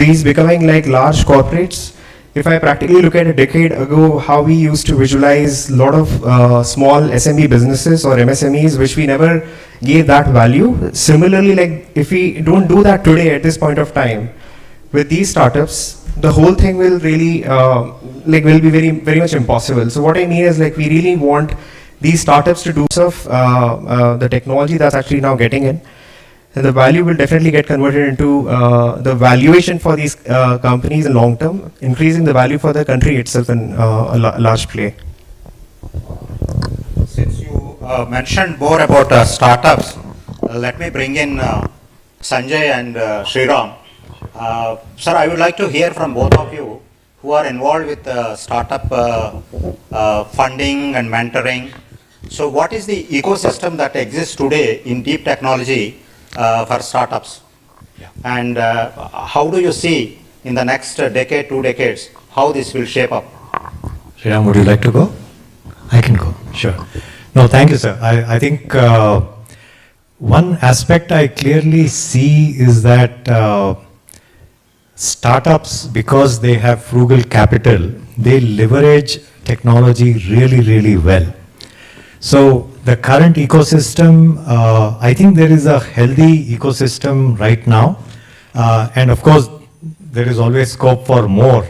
these becoming like large corporates. If I practically look at a decade ago, how we used to visualize a lot of small SME businesses or MSMEs, which we never gave that value. Similarly, like if we don't do that today at this point of time, with these startups, the whole thing will really will be very, very much impossible. So what I mean is like we really want these startups to do stuff, the technology that's actually now getting in, and the value will definitely get converted into the valuation for these companies in long term, increasing the value for the country itself in a large play. Since you mentioned more about startups, let me bring in Sanjay and Sriram. Sir, I would like to hear from both of you who are involved with startup funding and mentoring. So what is the ecosystem that exists today in deep technology for startups? Yeah. And how do you see in the next decade, 2 decades, how this will shape up? Sriram, would you like to go? I can go, sure. No, thank you, sir. I think one aspect I clearly see is that startups, because they have frugal capital, they leverage technology really, really well. So the current ecosystem, I think there is a healthy ecosystem right now. And of course, there is always scope for more.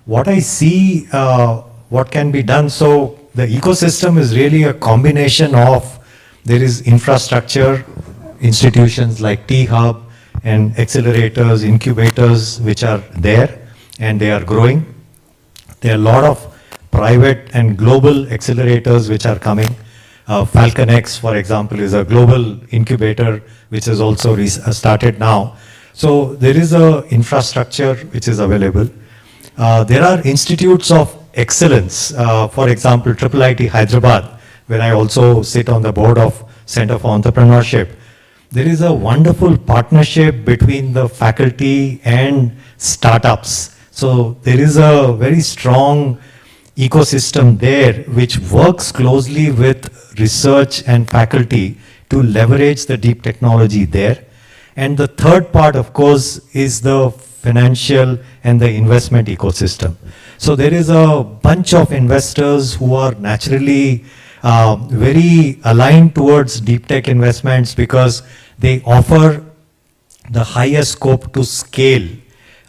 What I see, what can be done, so the ecosystem is really a combination of, there is infrastructure, institutions like T-Hub, and accelerators, incubators, which are there, and they are growing. There are a lot of private and global accelerators which are coming. Falcon X, for example, is a global incubator which is also started now. So there is a infrastructure which is available. There are institutes of excellence. For example, IIIT Hyderabad, where I also sit on the board of Center for Entrepreneurship. There is a wonderful partnership between the faculty and startups. So there is a very strong ecosystem there which works closely with research and faculty to leverage the deep technology there. And the third part, of course, is the financial and the investment ecosystem. So there is a bunch of investors who are naturally very aligned towards deep tech investments because they offer the highest scope to scale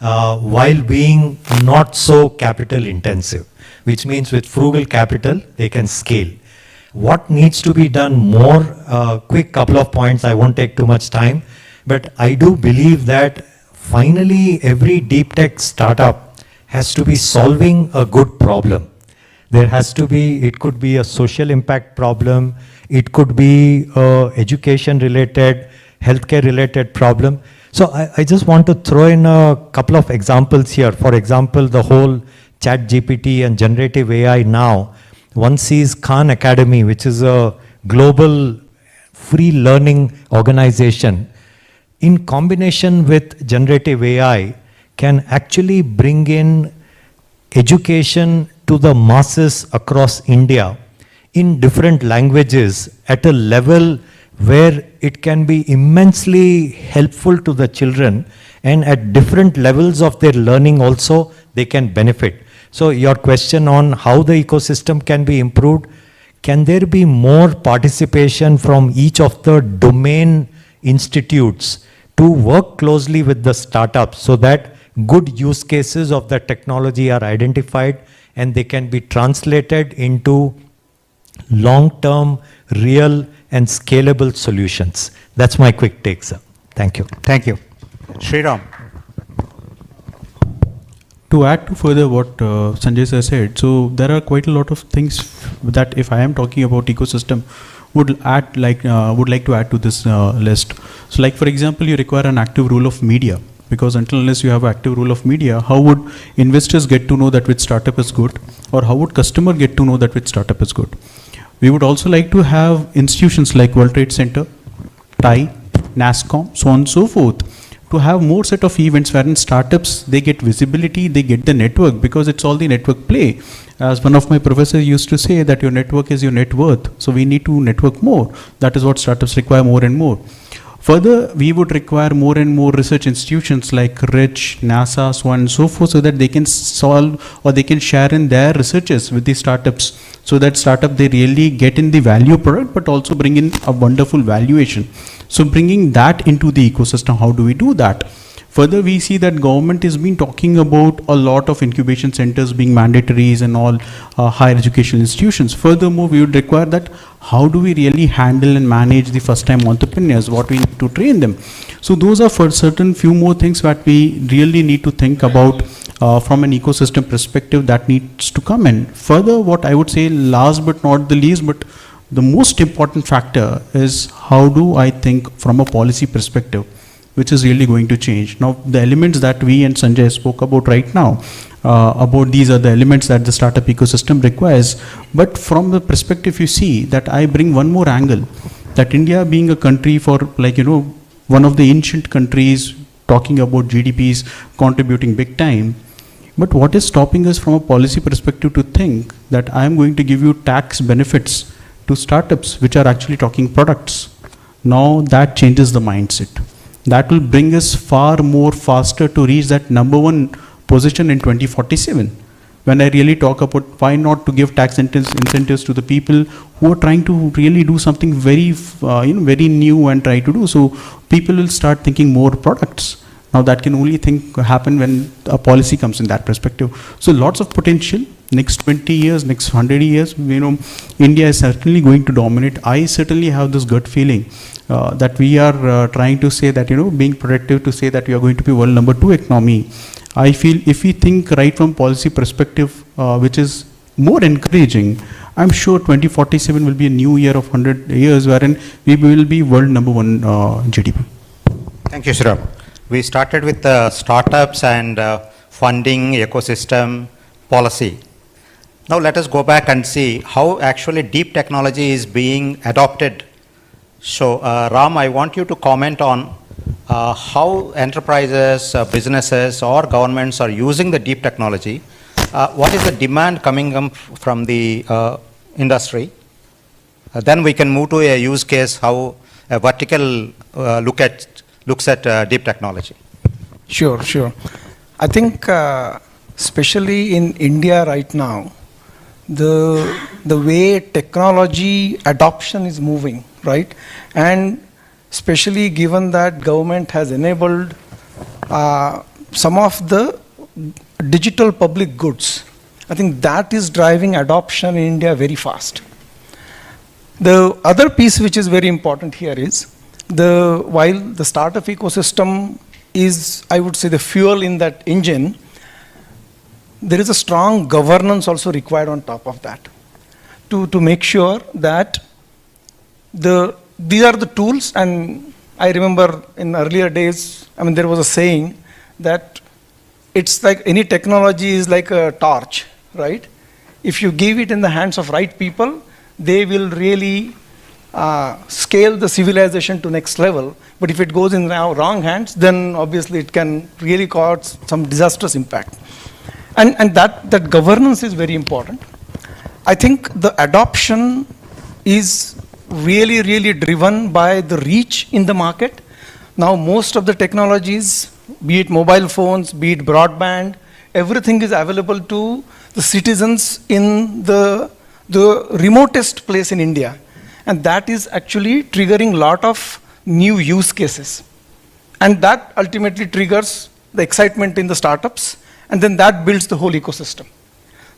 while being not so capital intensive, which means with frugal capital, they can scale. What needs to be done more, quick couple of points, I won't take too much time, but I do believe that finally every deep tech startup has to be solving a good problem. There has to be, it could be a social impact problem, it could be education related, healthcare related problem. So I just want to throw in a couple of examples here. For example, the whole Chat GPT and generative AI now, one sees Khan Academy, which is a global free learning organization, in combination with generative AI, can actually bring in education to the masses across India in different languages at a level where it can be immensely helpful to the children, and at different levels of their learning also they can benefit. So your question on how the ecosystem can be improved, can there be more participation from each of the domain institutes to work closely with the startups so that good use cases of the technology are identified and they can be translated into long-term, real and scalable solutions. That's my quick take, sir. Thank you. Thank you. Sriram. To add to further what Sanjay sir said, so there are quite a lot of things that if I am talking about ecosystem, would like to add to this list. So like for example, you require an active role of media, because until unless you have an active role of media, how would investors get to know that which startup is good, or how would customer get to know that which startup is good? We would also like to have institutions like World Trade Center, TIE, NASSCOM, so on and so forth, to have more set of events wherein startups, they get visibility, they get the network, because it's all the network play. As one of my professors used to say, that your network is your net worth. So we need to network more. That is what startups require more and more. Further, we would require more and more research institutions like RICH, NASA, so on and so forth, so that they can solve or they can share in their researches with the startups, so that startup they really get in the value product, but also bring in a wonderful valuation. So bringing that into the ecosystem, how do we do that? Further, we see that government has been talking about a lot of incubation centers being mandatories and all higher education institutions. Furthermore, we would require that how do we really handle and manage the first-time entrepreneurs, what we need to train them. So those are for certain few more things that we really need to think about from an ecosystem perspective that needs to come in. Further, what I would say last but not the least, but the most important factor is how do I think from a policy perspective, which is really going to change. Now, the elements that we and Sanjay spoke about right now, about these are the elements that the startup ecosystem requires. But from the perspective you see that I bring one more angle, that India being a country for one of the ancient countries talking about GDPs contributing big time. But what is stopping us from a policy perspective to think that I am going to give you tax benefits to startups which are actually talking products? Now that changes the mindset. That will bring us far more faster to reach that number one position in 2047. When I really talk about why not to give tax incentives to the people who are trying to really do something very, very new and try to do. So people will start thinking more products. Now that can only happen when a policy comes in that perspective. So lots of potential. Next 20 years, next 100 years, India is certainly going to dominate. I certainly have this gut feeling that we are trying to say that, being productive to say that we are going to be world number 2 economy. I feel if we think right from policy perspective, which is more encouraging, I'm sure 2047 will be a new year of 100 years wherein we will be world number 1 GDP. Thank you, Sriram. We started with startups and funding, ecosystem, policy. Now let us go back and see how actually deep technology is being adopted. So Ram, I want you to comment on how enterprises, businesses or governments are using the deep technology. What is the demand coming up from the industry? Then we can move to a use case, how a vertical looks at deep technology. Sure. I think especially in India right now, the way technology adoption is moving, right? And especially given that government has enabled some of the digital public goods, I think that is driving adoption in India very fast. The other piece which is very important here is, while the startup ecosystem is, I would say, the fuel in that engine, there is a strong governance also required on top of that to make sure that these are the tools. And I remember in earlier days, there was a saying that it's like any technology is like a torch, right? If you give it in the hands of right people, they will really scale the civilization to next level. But if it goes in wrong hands, then obviously it can really cause some disastrous impact. And that governance is very important. I think the adoption is really driven by the reach in the market. Now most of the technologies, be it mobile phones, be it broadband, everything is available to the citizens in the remotest place in India. And that is actually triggering a lot of new use cases. And that ultimately triggers the excitement in the startups, and then that builds the whole ecosystem.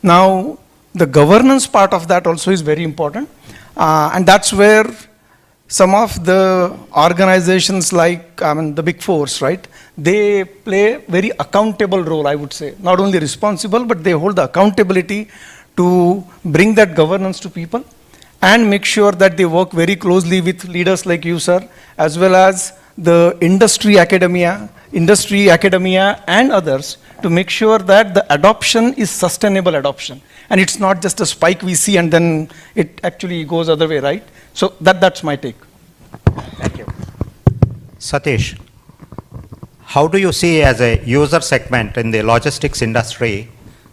Now, the governance part of that also is very important. And that's where some of the organizations like, the big fours, right? They play a very accountable role, I would say. Not only responsible, but they hold the accountability to bring that governance to people and make sure that they work very closely with leaders like you, sir, as well as the industry academia and others to make sure that the adoption is sustainable adoption. And it's not just a spike we see and then it actually goes other way, right? So that's my take. Thank you. Satish, how do you see as a user segment in the logistics industry,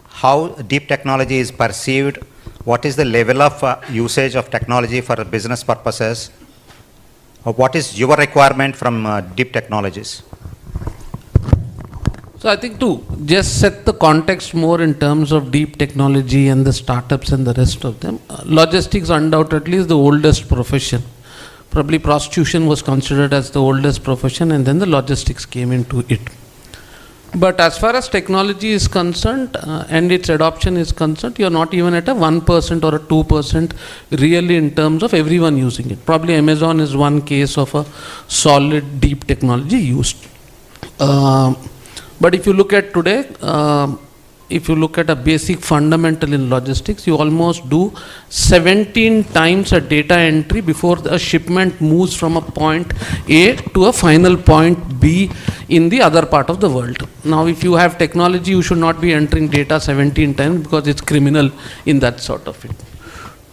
how deep technology is perceived? What is the level of usage of technology for business purposes? What is your requirement from deep technologies? So I think to just set the context more in terms of deep technology and the startups and the rest of them, logistics undoubtedly is the oldest profession. Probably prostitution was considered as the oldest profession, and then the logistics came into it. But as far as technology is concerned and its adoption is concerned, you are not even at a 1% or a 2% really in terms of everyone using it. Probably Amazon is one case of a solid deep technology used. But if you look at today, if you look at a basic fundamental in logistics, you almost do 17 times a data entry before a shipment moves from a point A to a final point B in the other part of the world. Now, if you have technology, you should not be entering data 17 times because it's criminal in that sort of it.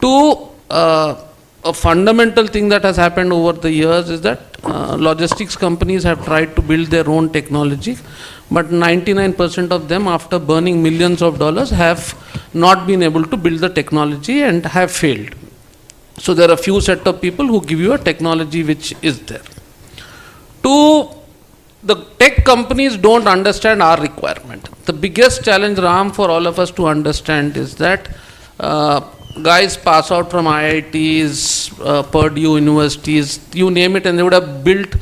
Two, a fundamental thing that has happened over the years is that logistics companies have tried to build their own technology, but 99% of them, after burning millions of dollars, have not been able to build the technology and have failed. So there are a few set of people who give you a technology which is there. Two, the tech companies don't understand our requirement. The biggest challenge, Ram, for all of us to understand is that guys pass out from IITs, Purdue universities, you name it, and they would have built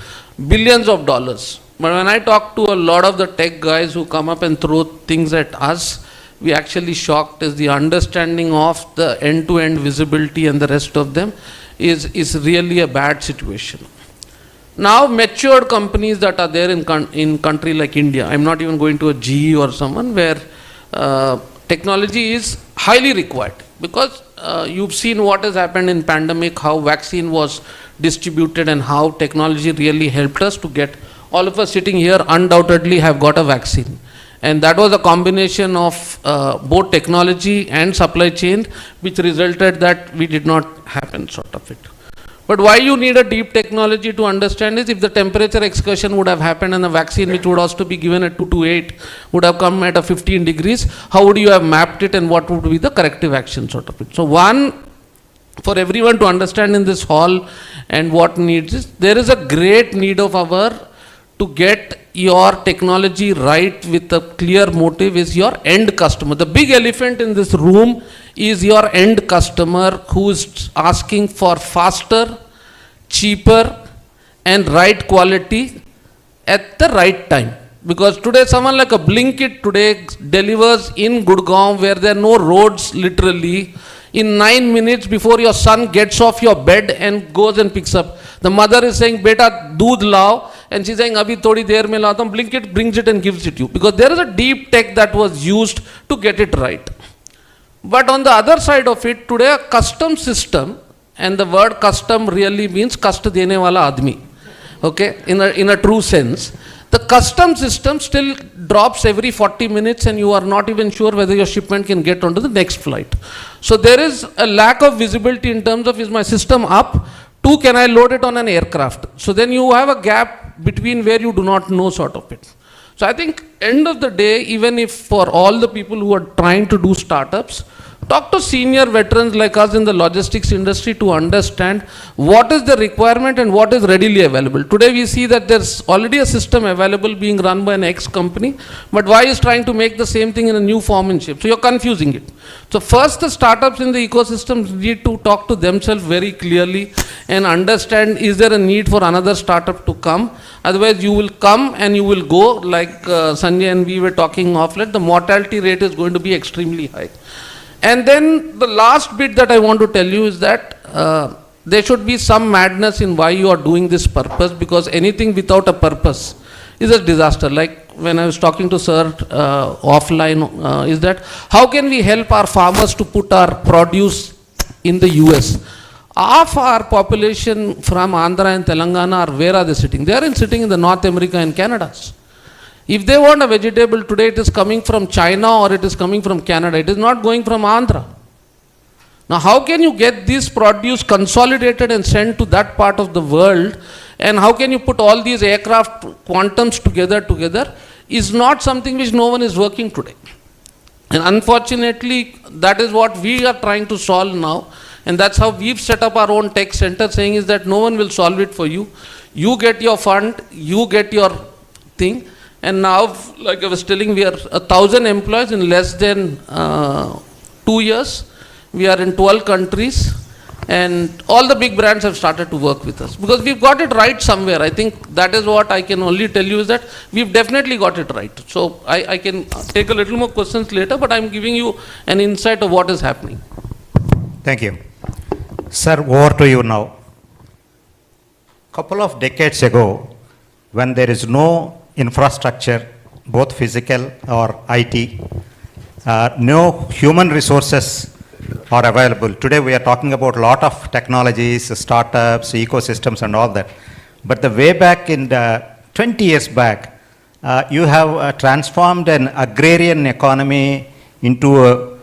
billions of dollars. But when I talk to a lot of the tech guys who come up and throw things at us, we actually shocked is the understanding of the end-to-end visibility and the rest of them is really a bad situation. Now matured companies that are there in country like India, I'm not even going to a GE or someone where technology is highly required, because you've seen what has happened in pandemic, how vaccine was distributed and how technology really helped us to get, all of us sitting here undoubtedly have got a vaccine. And that was a combination of both technology and supply chain, which resulted that we did not happen sort of it. But why you need a deep technology to understand is if the temperature excursion would have happened and the vaccine which would also be given at 2 to 8 would have come at a 15 degrees, how would you have mapped it and what would be the corrective action sort of it. So one, for everyone to understand in this hall and what needs is, there is a great need of our to get your technology right with a clear motive is your end customer. The big elephant in this room is your end customer who is asking for faster, cheaper and right quality at the right time. Because today someone like a Blinkit today delivers in Gurgaon where there are no roads literally in 9 minutes before your son gets off your bed and goes and picks up. The mother is saying, beta, doodh lao, and she's saying, abhi thodi der mein laata hu. Blinkit brings it and gives it you. Because there is a deep tech that was used to get it right. But on the other side of it, today a custom system, and the word custom really means kast dene wala admi, okay, in a true sense. The custom system still drops every 40 minutes and you are not even sure whether your shipment can get onto the next flight. So there is a lack of visibility in terms of, is my system up? Two, can I load it on an aircraft? So then you have a gap between where you do not know sort of it. So I think end of the day, even if for all the people who are trying to do startups, talk to senior veterans like us in the logistics industry to understand what is the requirement and what is readily available. Today we see that there's already a system available being run by an X company, but Y is trying to make the same thing in a new form and shape. So you're confusing it. So first the startups in the ecosystem need to talk to themselves very clearly and understand, is there a need for another startup to come? Otherwise you will come and you will go, like Sanjay and we were talking off late, the mortality rate is going to be extremely high. And then the last bit that I want to tell you is that there should be some madness in why you are doing this purpose, because anything without a purpose is a disaster. Like when I was talking to sir offline, is that how can we help our farmers to put our produce in the US? Half our population from Andhra and Telangana are, where are they sitting? They are sitting in the North America and Canada. If they want a vegetable today, it is coming from China or it is coming from Canada. It is not going from Andhra. Now, how can you get this produce consolidated and sent to that part of the world? And how can you put all these aircraft quantums together is not something which no one is working today. And unfortunately, that is what we are trying to solve now. And that's how we've set up our own tech center, saying is that no one will solve it for you. You get your fund, you get your thing. And now, like I was telling, we are 1,000 employees in less than 2 years. We are in 12 countries. And all the big brands have started to work with us. Because we've got it right somewhere. I think that is what I can only tell you, is that we've definitely got it right. So I can take a little more questions later, but I'm giving you an insight of what is happening. Thank you. Sir, over to you now. Couple of decades ago, when there is no infrastructure, both physical or IT, no human resources are available. Today we are talking about a lot of technologies, startups, ecosystems and all that. But the way back in 20 years back, you have transformed an agrarian economy into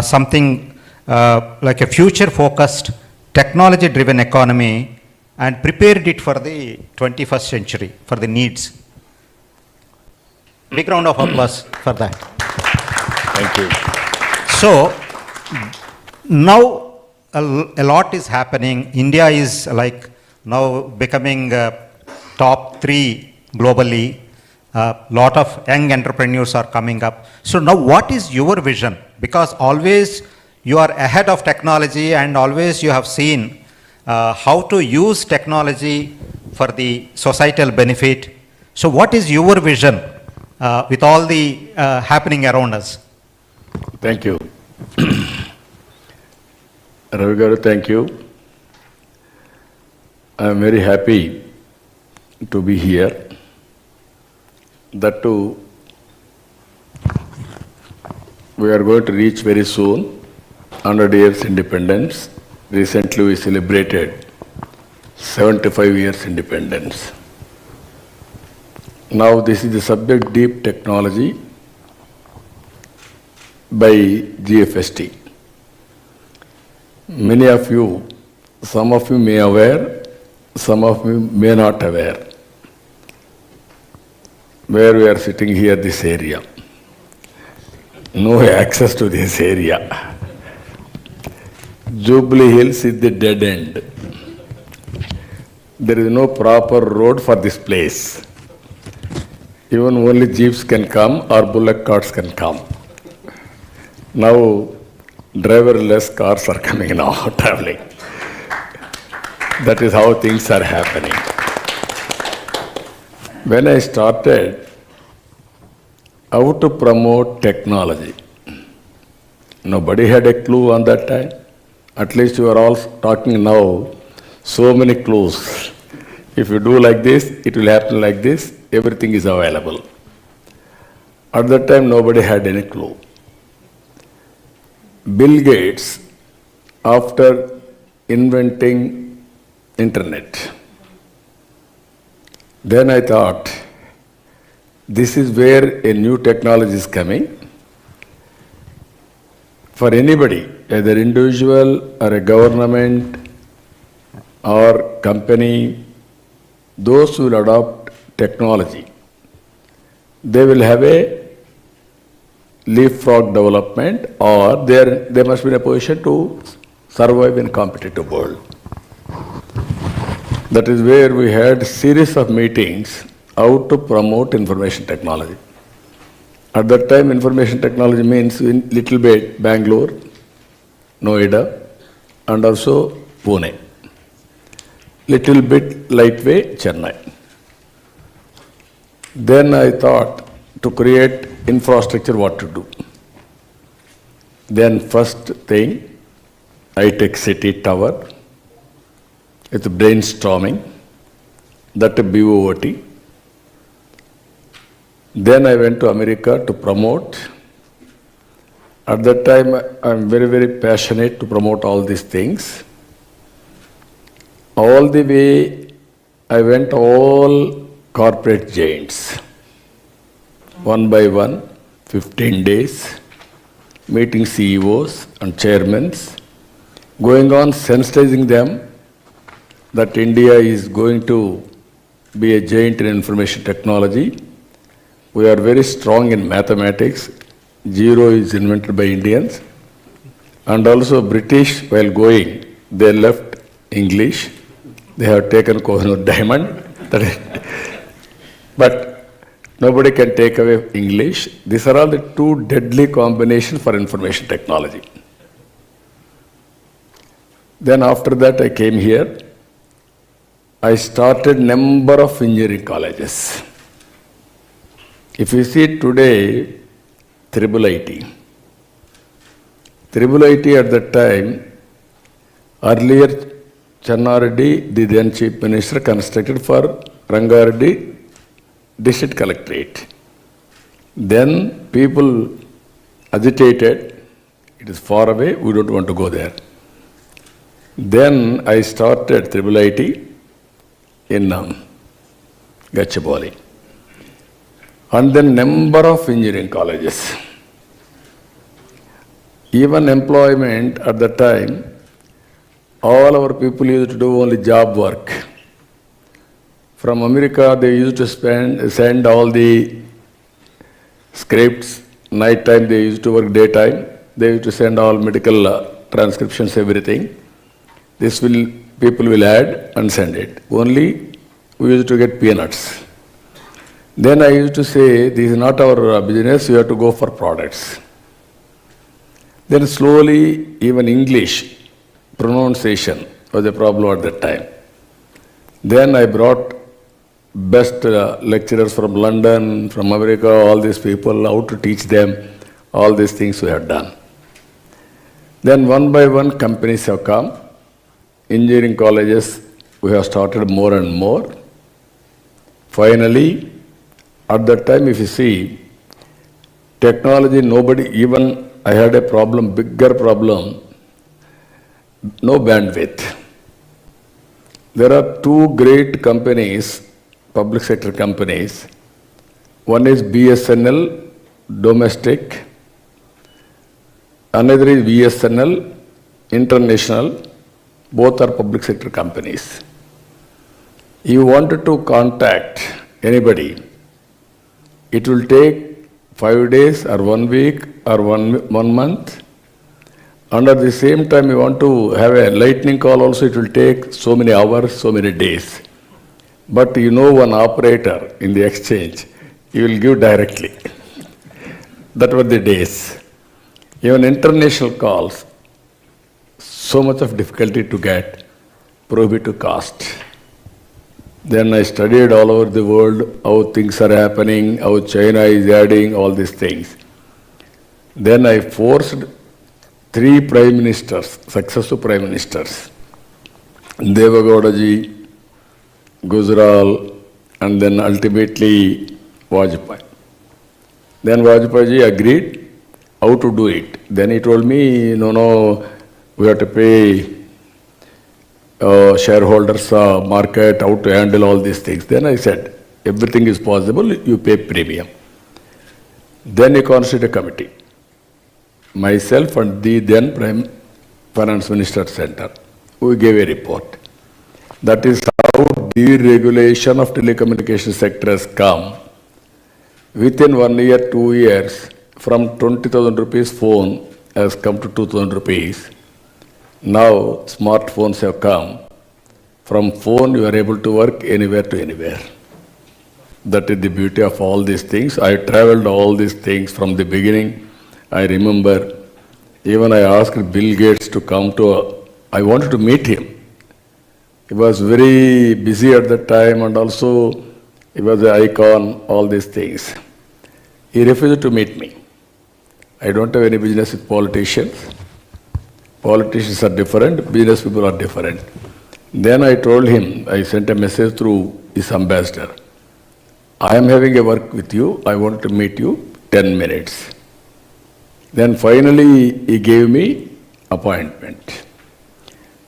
something like a future-focused, technology-driven economy, and prepared it for the 21st century, for the needs. Big round of applause for that. Thank you. So, now a lot is happening. India is like now becoming top 3 globally. Lot of young entrepreneurs are coming up. So now what is your vision? Because always you are ahead of technology and always you have seen how to use technology for the societal benefit. So what is your vision with all the happening around us? Thank you. Ravi Garu, thank you. I am very happy to be here. That too, we are going to reach very soon 100 years independence. Recently we celebrated 75 years independence. Now this is the subject, deep technology by GFST. Many of you, some of you may aware, some of you may not aware, where we are sitting here, this area. No access to this area. Jubilee Hills is the dead end. There is no proper road for this place. Even only jeeps can come or bullock carts can come. Now, driverless cars are coming now, traveling. That is how things are happening. When I started, how to promote technology, nobody had a clue on that time. At least you are all talking now, so many clues. If you do like this, it will happen like this, everything is available. At that time, nobody had any clue. Bill Gates, after inventing internet, then I thought, this is where a new technology is coming. For anybody, either individual or a government or company, those who will adopt technology, they will have a leapfrog development, or they must be in a position to survive in a competitive world. That is where we had series of meetings how to promote information technology. At that time, information technology means in little bit Bangalore, Noida, and also Pune. Little bit lightweight Chennai. Then I thought to create infrastructure, what to do. Then first thing, high-tech city tower, with brainstorming, that BOOT. Then I went to America to promote. At that time, I'm very, very passionate to promote all these things. All the way, I went all corporate giants. One by one, 15 days, meeting CEOs and chairmen, going on sensitizing them that India is going to be a giant in information technology. We are very strong in mathematics. Zero is invented by Indians. And also British, while going, they left English. They have taken Kohinoor Diamond. But nobody can take away English. These are all the two deadly combinations for information technology. Then after that I came here. I started number of engineering colleges. If you see today, Triple IT. Triple IT at that time, earlier Channareddy, the then Chief Minister, constructed for Rangareddy District Collectorate. Then people agitated, it is far away, we don't want to go there. Then I started Triple IT in Gachibowli. And then number of engineering colleges. Even employment at the time, all our people used to do only job work. From America, they used to send all the scripts. Night time, they used to work daytime. They used to send all medical transcriptions, everything. People will add and send it. Only we used to get peanuts. Then I used to say, this is not our business, you have to go for products. Then slowly, even English pronunciation was a problem at that time. Then I brought best lecturers from London, from America, all these people, how to teach them, all these things we have done. Then one by one companies have come. Engineering colleges, we have started more and more. Finally, at that time, if you see, technology, nobody, even I had a problem, bigger problem, no bandwidth. There are two great companies, public sector companies. One is BSNL, domestic. Another is BSNL, international. Both are public sector companies. You wanted to contact anybody, it will take 5 days or 1 week or one month. And at the same time, you want to have a lightning call also, it will take so many hours, so many days. But you know one operator in the exchange, you will give directly. That were the days. Even international calls, so much of difficulty to get, prohibitive cost. Then I studied all over the world how things are happening, how China is adding all these things. Then I forced 3 prime ministers, successive prime ministers, Devagowdaji, Gujral, and then ultimately Vajpayee. Then Vajpayee agreed how to do it. Then he told me, no, we have to pay shareholders, market, how to handle all these things. Then I said, everything is possible, you pay premium. Then he constituted a committee. Myself and the then Prime Finance Minister Center, we gave a report. That is how deregulation of telecommunication sector has come. Within 1 year, 2 years, from 20,000 rupees phone has come to 2,000 rupees. Now, smartphones have come. From phone, you are able to work anywhere to anywhere. That is the beauty of all these things. I traveled all these things from the beginning. I remember, even I asked Bill Gates to come to, I wanted to meet him. He was very busy at that time and also he was an icon, all these things. He refused to meet me. I don't have any business with politicians. Politicians are different, business people are different. Then I told him, I sent a message through his ambassador. I am having a work with you, I want to meet you 10 minutes. Then finally he gave me appointment.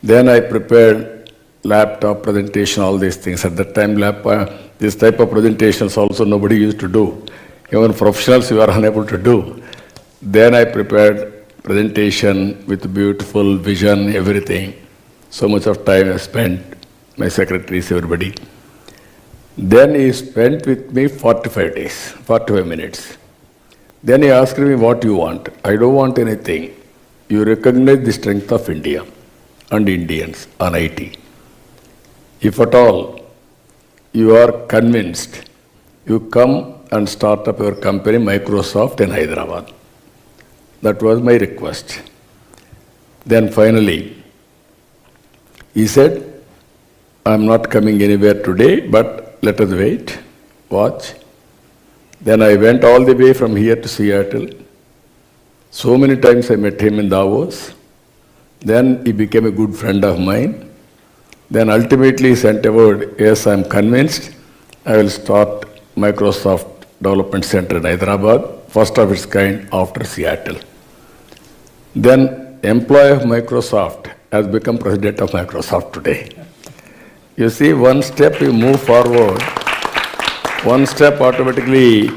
Then I prepared laptop presentation, all these things. At that time, this type of presentations also nobody used to do. Even professionals you are unable to do. Then I prepared presentation with beautiful vision, everything. So much of time I spent, my secretaries, everybody. Then he spent with me 45 minutes. Then he asked me, what you want? I don't want anything. You recognize the strength of India. and Indians on IT. If at all you are convinced, you come and start up your company, Microsoft in Hyderabad. That was my request. Then finally, he said, I'm not coming anywhere today, but let us wait, watch. Then I went all the way from here to Seattle. So many times I met him in Davos. Then he became a good friend of mine. Then ultimately he sent a word, yes, I'm convinced I will start Microsoft Development Center in Hyderabad, first of its kind after Seattle. Then employee of Microsoft has become president of Microsoft today. You see, one step you move forward, one step automatically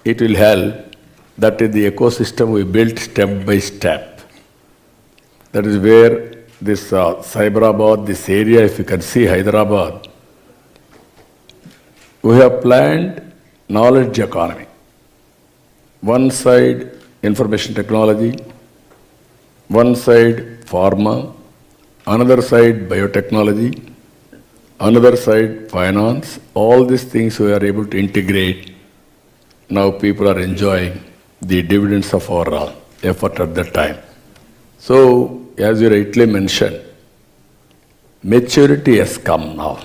it will help. That is the ecosystem we built step by step. That is where this Cyberabad, this area, if you can see Hyderabad, we have planned knowledge economy. One side information technology, one side pharma, another side biotechnology, another side finance. All these things we are able to integrate. Now people are enjoying the dividends of our effort at that time. So, as you rightly mentioned, maturity has come now.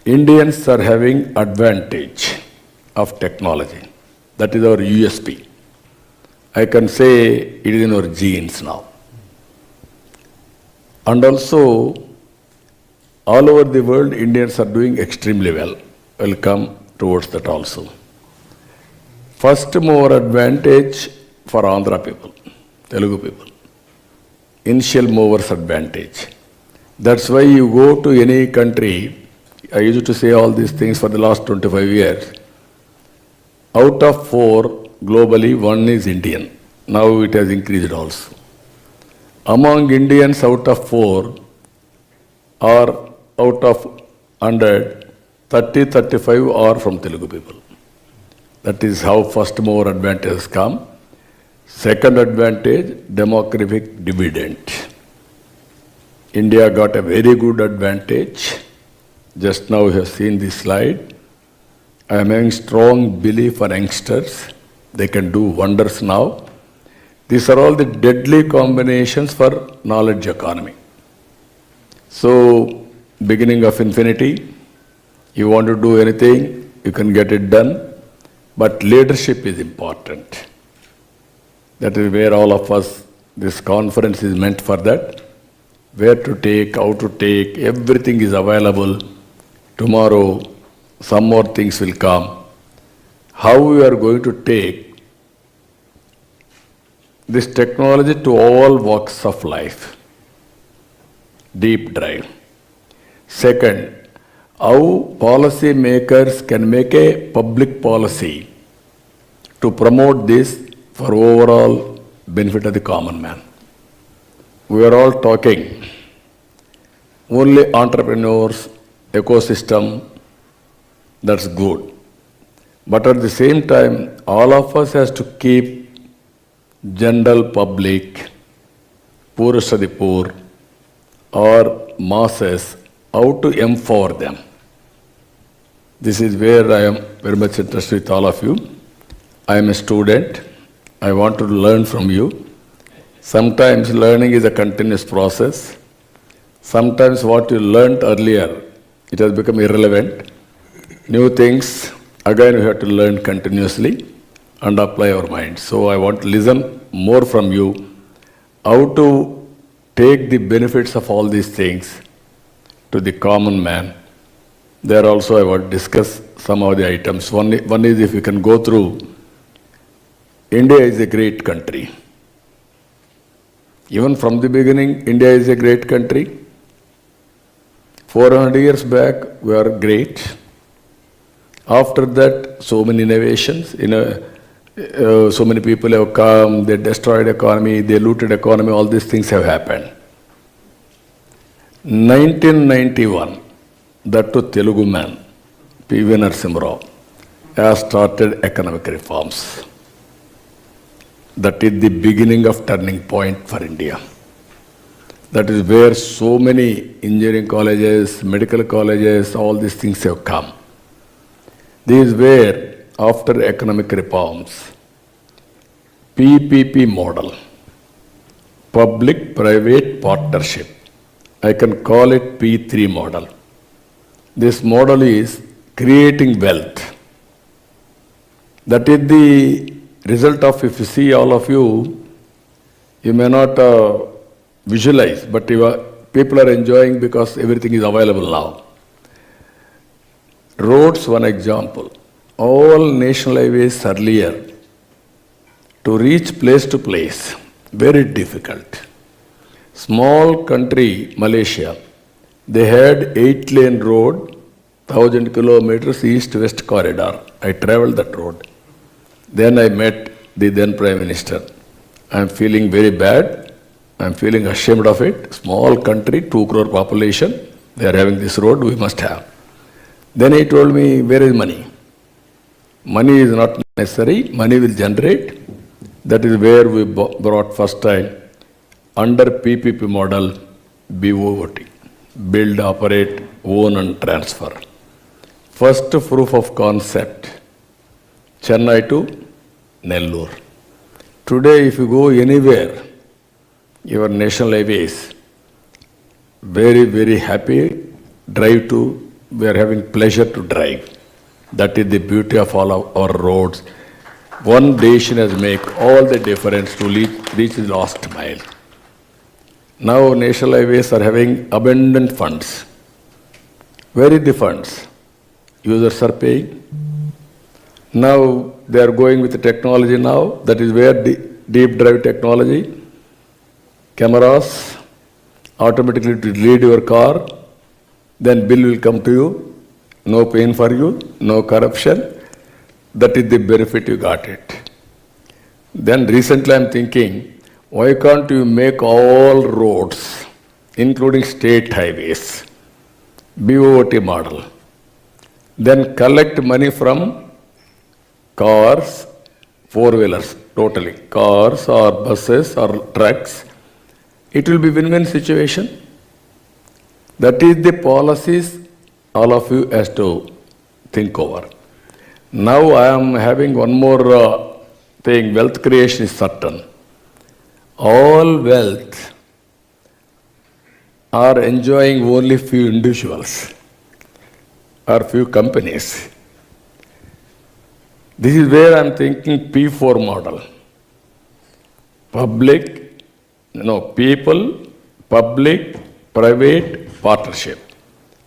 Indians are having advantage of technology. That is our USP. I can say it is in our genes now. And also, all over the world, Indians are doing extremely well. We'll come towards that also. First mover advantage for Andhra people, Telugu people. Initial movers advantage. That's why you go to any country, I used to say all these things for the last 25 years. Out of 4, globally, 1 is Indian. Now it has increased also. Among Indians, out of 4, or out of 100, 30, 35 are from Telugu people. That is how first mover advantage has come. Second advantage, demographic dividend. India got a very good advantage. Just now you have seen this slide. I am having strong belief for youngsters. They can do wonders now. These are all the deadly combinations for knowledge economy. So, beginning of infinity, you want to do anything, you can get it done. But leadership is important. That is where all of us, this conference is meant for that. Where to take, how to take, everything is available. Tomorrow, some more things will come. How we are going to take this technology to all walks of life. Deep dive. Second, how policy makers can make a public policy to promote this for overall benefit of the common man. We are all talking only entrepreneurs, ecosystem, that's good. But at the same time, all of us has to keep general public, poorest of the poor, or masses, how to empower them. This is where I am very much interested with all of you. I am a student. I want to learn from you. Sometimes learning is a continuous process. Sometimes what you learned earlier, it has become irrelevant. New things, again we have to learn continuously and apply our mind. So I want to listen more from you, how to take the benefits of all these things to the common man. There also I want to discuss some of the items. One is if you can go through, India is a great country. Even from the beginning, India is a great country. 400 years back, we are great. After that, so many innovations, so many people have come, they destroyed economy, they looted economy, all these things have happened. 1991, that to Telugu man, P.V. Narasimha, has started economic reforms. That is the beginning of turning point for India. That is where so many engineering colleges, medical colleges, all these things have come. This is where, after economic reforms, PPP model, public-private partnership, I can call it P3 model. This model is creating wealth. That is the result of, if you see all of you, you may not visualize, but people are enjoying because everything is available now. Roads, one example. All national highways earlier, to reach place to place, very difficult. Small country, Malaysia, they had 8-lane road, 1,000 kilometers east-west corridor. I traveled that road. Then I met the then Prime Minister. I'm feeling very bad. I'm feeling ashamed of it. Small country, 2 crore population. They are having this road, we must have. Then he told me, where is money? Money is not necessary. Money will generate. That is where we brought first time under PPP model, BOOT. Build, operate, own and transfer. First proof of concept, Chennai to Nellore. Today, if you go anywhere, your national highways, very, very happy, drive to, we are having pleasure to drive. That is the beauty of all our roads. One decision has made all the difference to reach the last mile. Now national highways are having abundant funds. Where is the funds? Users are paying. Now they are going with the technology now. That is where the deep drive technology, cameras, automatically lead your car, then bill will come to you, no pain for you, no corruption. That is the benefit you got it. Then recently I am thinking, why can't you make all roads, including state highways, BOT model, then collect money from cars, four-wheelers, totally, cars or buses or trucks. It will be win-win situation. That is the policies all of you has to think over. Now I am having one more thing, wealth creation is certain. All wealth are enjoying only few individuals or few companies. This is where I am thinking P4 model. People, public, private partnership.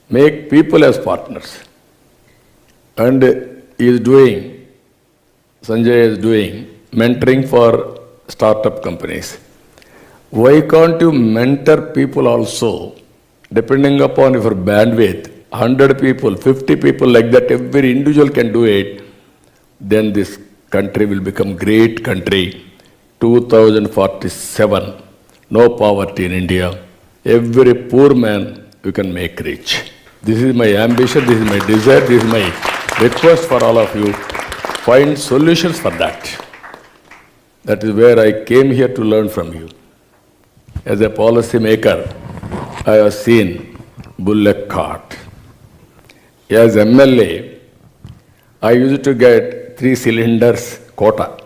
Make people as partners. And he is doing, Sanjay is doing mentoring for startup companies. Why can't you mentor people also, depending upon your bandwidth, 100 people, 50 people like that, every individual can do it, then this country will become great country. 2047, no poverty in India. Every poor man you can make rich. This is my ambition, this is my desire, this is my request for all of you. Find solutions for that. That is where I came here to learn from you. As a policy maker, I have seen bullock cart. As MLA, I used to get 3 cylinders quota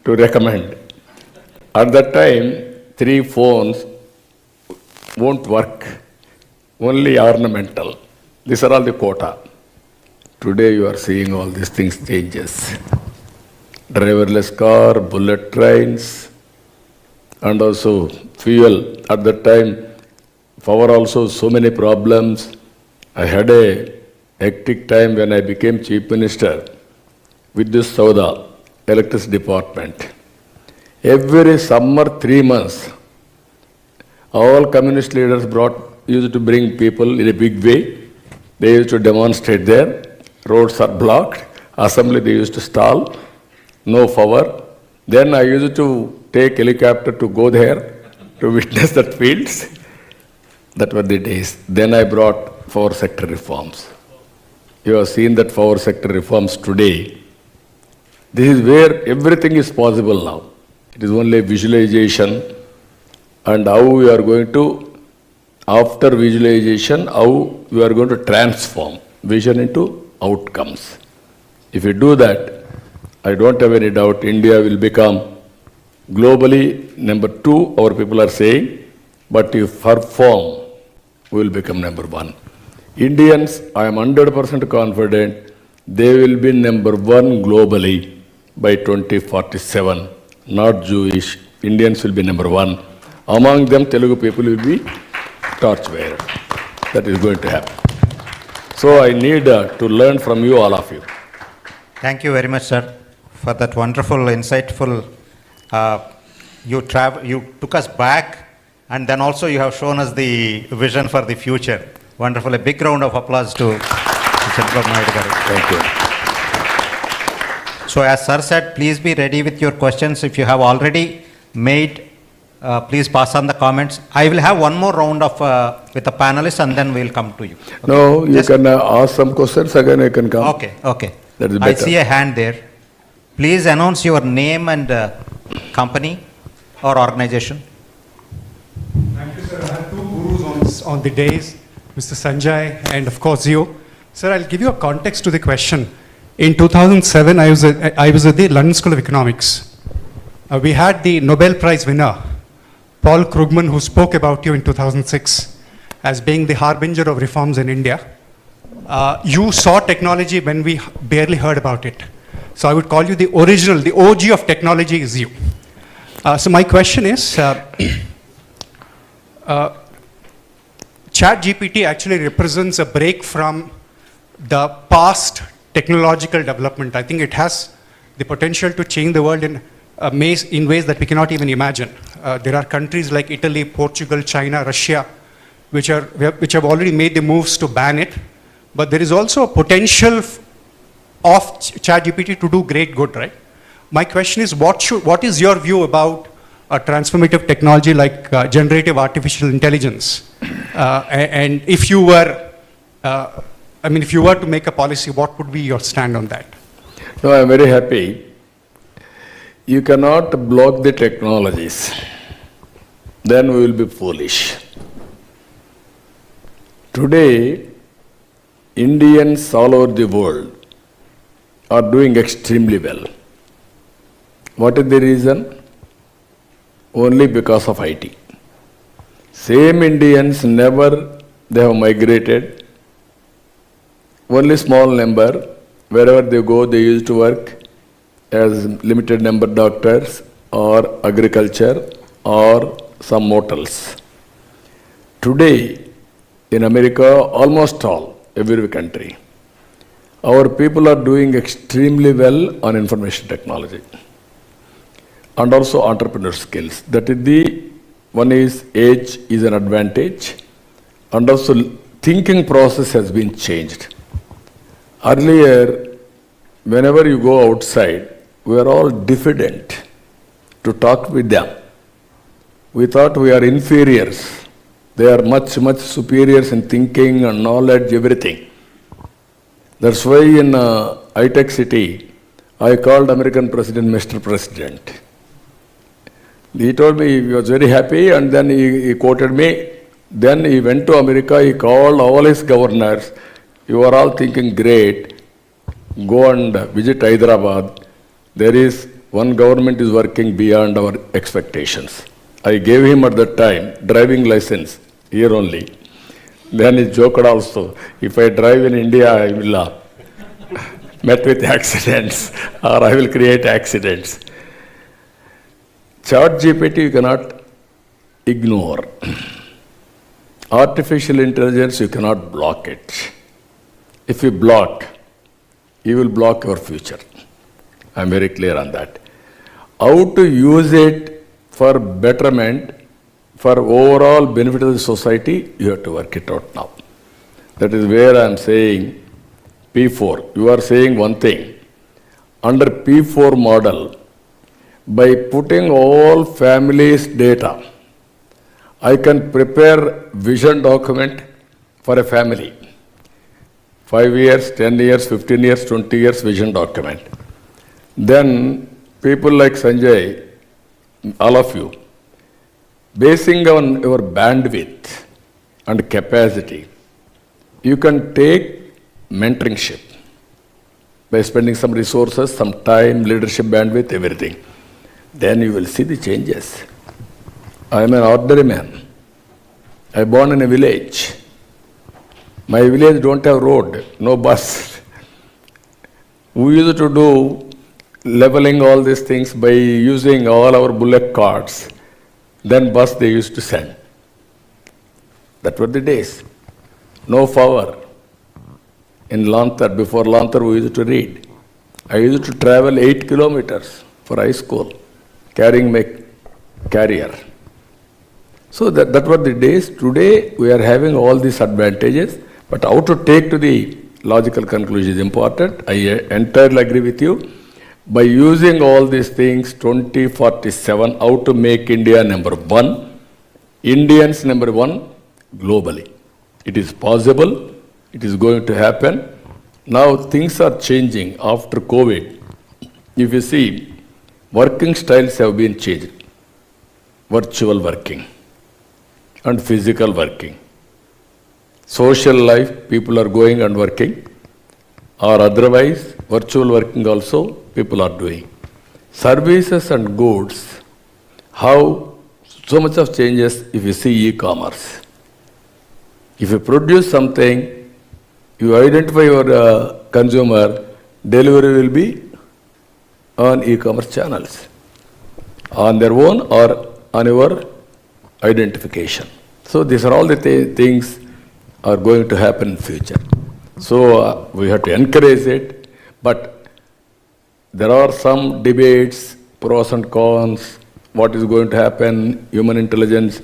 to recommend. At that time, 3 phones won't work, only ornamental. These are all the quota. Today you are seeing all these things changes. Driverless car, bullet trains, and also fuel. At that time, power also so many problems. I had a hectic time when I became Chief Minister with this Sauda, Electricity Department. Every summer, 3 months, all communist leaders used to bring people in a big way. They used to demonstrate there. Roads are blocked. Assembly they used to stall. No power. Then I used to take helicopter to go there to witness that fields. That were the days. Then I brought power sector reforms. You have seen that power sector reforms today. This is where everything is possible now. It is only visualization and how we are going to, after visualization, how we are going to transform vision into outcomes. If we do that, I don't have any doubt India will become globally number 2, our people are saying, but if perform, we will become number 1. Indians, I am 100% confident, they will be number 1 globally by 2047. Not Jewish, Indians will be number 1. Among them, Telugu people will be torchbearer. That is going to happen. So I need to learn from you, all of you. Thank you very much, sir, for that wonderful, insightful. You took us back, and then also you have shown us the vision for the future. Wonderful. A big round of applause to Chandrababu garu. Thank you. So as sir said, please be ready with your questions. If you have already made, please pass on the comments. I will have one more round of with the panelists, and then we'll come to you. Okay? No, you can ask some questions, again I can come. Okay, okay. That is I better. see a hand there. Please announce your name and company or organization. Thank you, sir. I have 2 gurus on the days, Mr. Sanjay and of course you. Sir, I'll give you a context to the question. In 2007, I was at the London School of Economics. We had the Nobel Prize winner, Paul Krugman, who spoke about you in 2006 as being the harbinger of reforms in India. You saw technology when we barely heard about it. So I would call you the original, the OG of technology is you. So my question is, ChatGPT actually represents a break from the past technological development. I think it has the potential to change the world in ways that we cannot even imagine. There are countries like Italy, Portugal, China, Russia, which have already made the moves to ban it. But there is also a potential of ChatGPT to do great good, right? My question is, what is your view about a transformative technology like generative artificial intelligence? And if you were, if you were to make a policy, what would be your stand on that? No, I am very happy. You cannot block the technologies. Then we will be foolish. Today, Indians all over the world are doing extremely well. What is the reason? Only because of IT. Same Indians they have migrated. Only small number, wherever they go, they used to work as limited number doctors or agriculture or some motels. Today, in America, almost every country, our people are doing extremely well on information technology and also entrepreneur skills. That is one is age is an advantage, and also thinking process has been changed. Earlier, whenever you go outside, we are all diffident to talk with them. We thought we are inferiors. They are much, much superiors in thinking and knowledge, everything. That's why in high-tech city, I called American President Mr. President. He told me he was very happy, and then he quoted me. Then he went to America, he called all his governors. You are all thinking great. Go and visit Hyderabad. There is one government is working beyond our expectations. I gave him at that time driving license, here only. Then he joked also, if I drive in India, I will met with accidents or I will create accidents. ChatGPT you cannot ignore. Artificial intelligence, you cannot block it. If you block, you will block your future. I am very clear on that. How to use it for betterment, for overall benefit of the society, you have to work it out now. That is where I am saying P4. You are saying one thing. Under P4 model, by putting all families' data, I can prepare vision document for a family. 5 years, 10 years, 15 years, 20 years vision document. Then people like Sanjay, all of you, basing on your bandwidth and capacity, you can take mentoringship by spending some resources, some time, leadership bandwidth, everything. Then you will see the changes. I am an ordinary man. I born in a village. My village don't have road, no bus. We used to do leveling all these things by using all our bullock carts. Then bus they used to send. That were the days. No power. In Lanthar, before Lanthar we used to read. I used to travel 8 kilometers for high school, carrying my carrier. So that were the days. Today we are having all these advantages, but how to take to the logical conclusion is important. I entirely agree with you. By using all these things, 2047, how to make India number one, Indians number one globally. It is possible, it is going to happen. Now things are changing after COVID. If you see, working styles have been changed. Virtual working and physical working. Social life, people are going and working, or otherwise, virtual working also, people are doing. Services and goods, how so much of changes if you see e-commerce. If you produce something, you identify your consumer, delivery will be on e-commerce channels, on their own or on your identification. So these are all the things are going to happen in future. So we have to encourage it, but there are some debates, pros and cons, what is going to happen, human intelligence.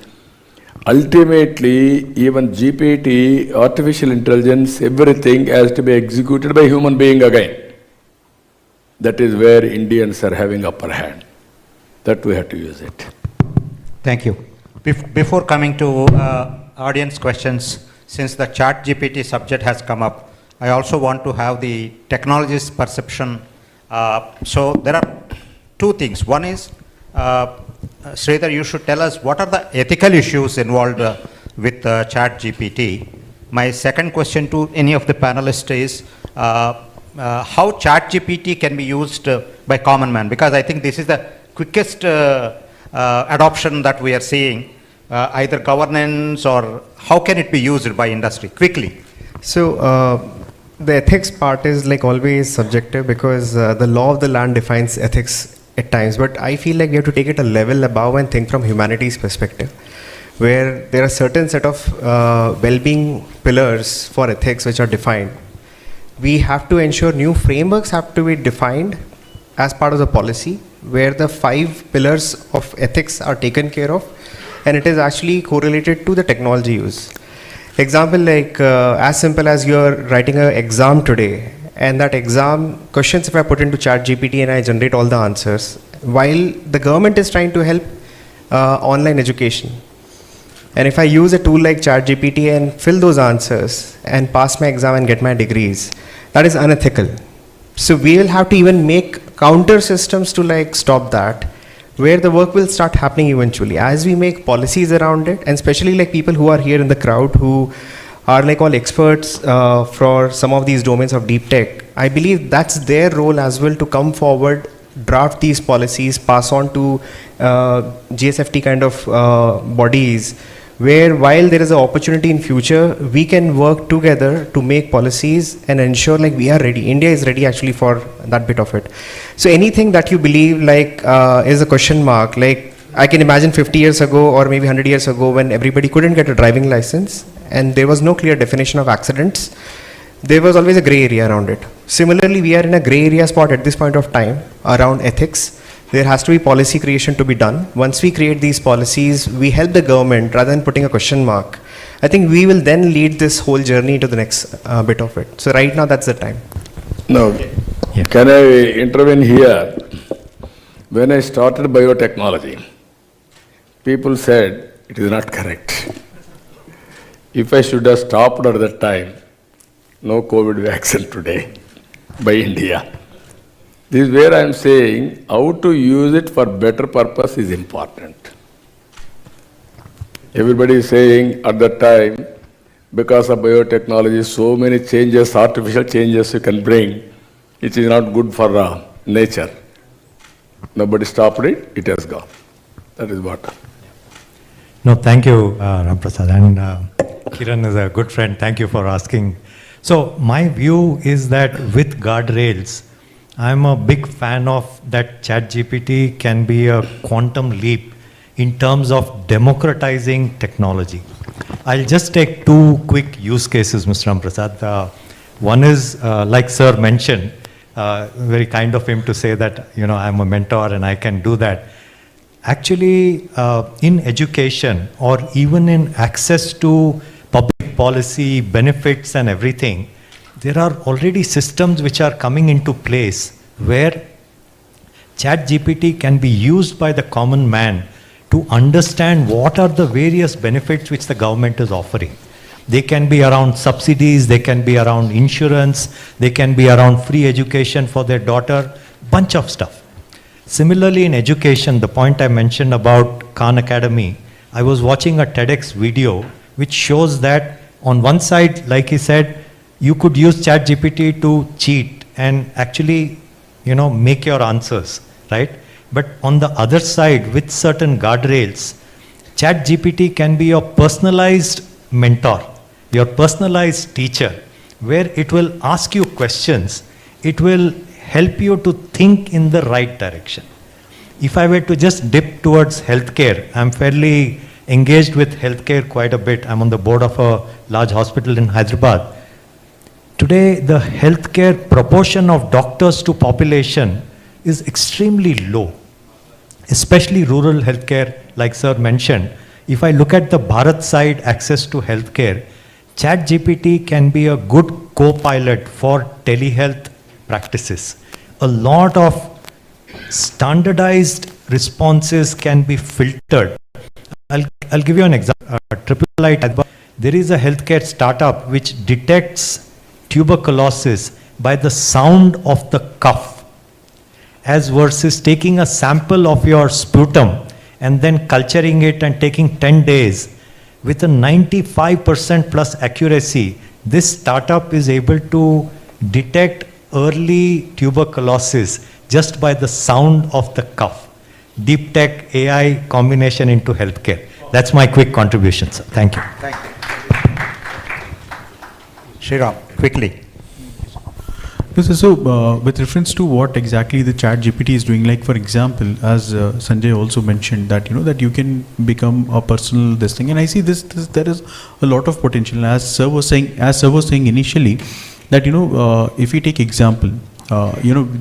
Ultimately, even GPT, artificial intelligence, everything has to be executed by human being again. That is where Indians are having upper hand. That we have to use it. Thank you. Before coming to audience questions, since the chat GPT subject has come up, I also want to have the technologist perception. So there are two things. One is, Sridhar, you should tell us what are the ethical issues involved with chat GPT. My second question to any of the panelists is, how chat GPT can be used by common man? Because I think this is the quickest adoption that we are seeing, either governance or how can it be used by industry quickly? So the ethics part is like always subjective because the law of the land defines ethics at times, but I feel like we have to take it a level above and think from humanity's perspective, where there are certain set of well-being pillars for ethics which are defined. We have to ensure new frameworks have to be defined as part of the policy, where the 5 pillars of ethics are taken care of, and it is actually correlated to the technology use. Example like as simple as you're writing an exam today, and that exam questions if I put into chat GPT and I generate all the answers, while the government is trying to help online education. And if I use a tool like chat GPT and fill those answers and pass my exam and get my degrees, that is unethical. So we will have to even make counter systems to like stop that, where the work will start happening eventually as we make policies around it, and especially like people who are here in the crowd who are like all experts for some of these domains of deep tech. I believe that's their role as well, to come forward, draft these policies, pass on to GSFT kind of bodies, where while there is an opportunity in future, we can work together to make policies and ensure like we are ready. India is ready actually for that bit of it. So anything that you believe like is a question mark, like I can imagine 50 years ago or maybe 100 years ago when everybody couldn't get a driving license and there was no clear definition of accidents, there was always a gray area around it. Similarly, we are in a gray area spot at this point of time around ethics. There has to be policy creation to be done. Once we create these policies, we help the government rather than putting a question mark. I think we will then lead this whole journey to the next bit of it. So right now, that's the time. No, yeah. Can I intervene here? When I started biotechnology, people said it is not correct. If I should have stopped at that time, no COVID vaccine today by India. This is where I am saying how to use it for better purpose is important. Everybody is saying at that time, because of biotechnology, so many changes, artificial changes you can bring, it is not good for nature. Nobody stopped it, it has gone. That is what. No, thank you, Ram Prasad. And Kiran is a good friend. Thank you for asking. So my view is that with guardrails, I'm a big fan of that ChatGPT can be a quantum leap in terms of democratizing technology. I'll just take two quick use cases, Mr. Ram Prasad. One is, like Sir mentioned, very kind of him to say that, I'm a mentor and I can do that. Actually, in education or even in access to public policy, benefits and everything, there are already systems which are coming into place where ChatGPT can be used by the common man to understand what are the various benefits which the government is offering. They can be around subsidies, they can be around insurance, they can be around free education for their daughter, bunch of stuff. Similarly, in education, the point I mentioned about Khan Academy, I was watching a TEDx video which shows that on one side, like he said, you could use ChatGPT to cheat and actually, make your answers, right? But on the other side, with certain guardrails, ChatGPT can be your personalized mentor, your personalized teacher, where it will ask you questions. It will help you to think in the right direction. If I were to just dip towards healthcare, I'm fairly engaged with healthcare quite a bit. I'm on the board of a large hospital in Hyderabad. Today, the healthcare proportion of doctors to population is extremely low, especially rural healthcare, like Sir mentioned. If I look at the Bharat side access to healthcare, ChatGPT can be a good co-pilot for telehealth practices. A lot of standardized responses can be filtered. I'll give you an example. There is a healthcare startup which detects tuberculosis by the sound of the cough, as versus taking a sample of your sputum and then culturing it and taking 10 days. With a 95% plus accuracy, this startup is able to detect early tuberculosis just by the sound of the cough. Deep tech AI combination into healthcare. That's my quick contribution, sir. Thank you. Thank you. Sriram, quickly. So, with reference to what exactly the ChatGPT is doing, like for example, as Sanjay also mentioned that that you can become a personal this thing, and I see this there is a lot of potential. As Sir was saying initially, that if we take example,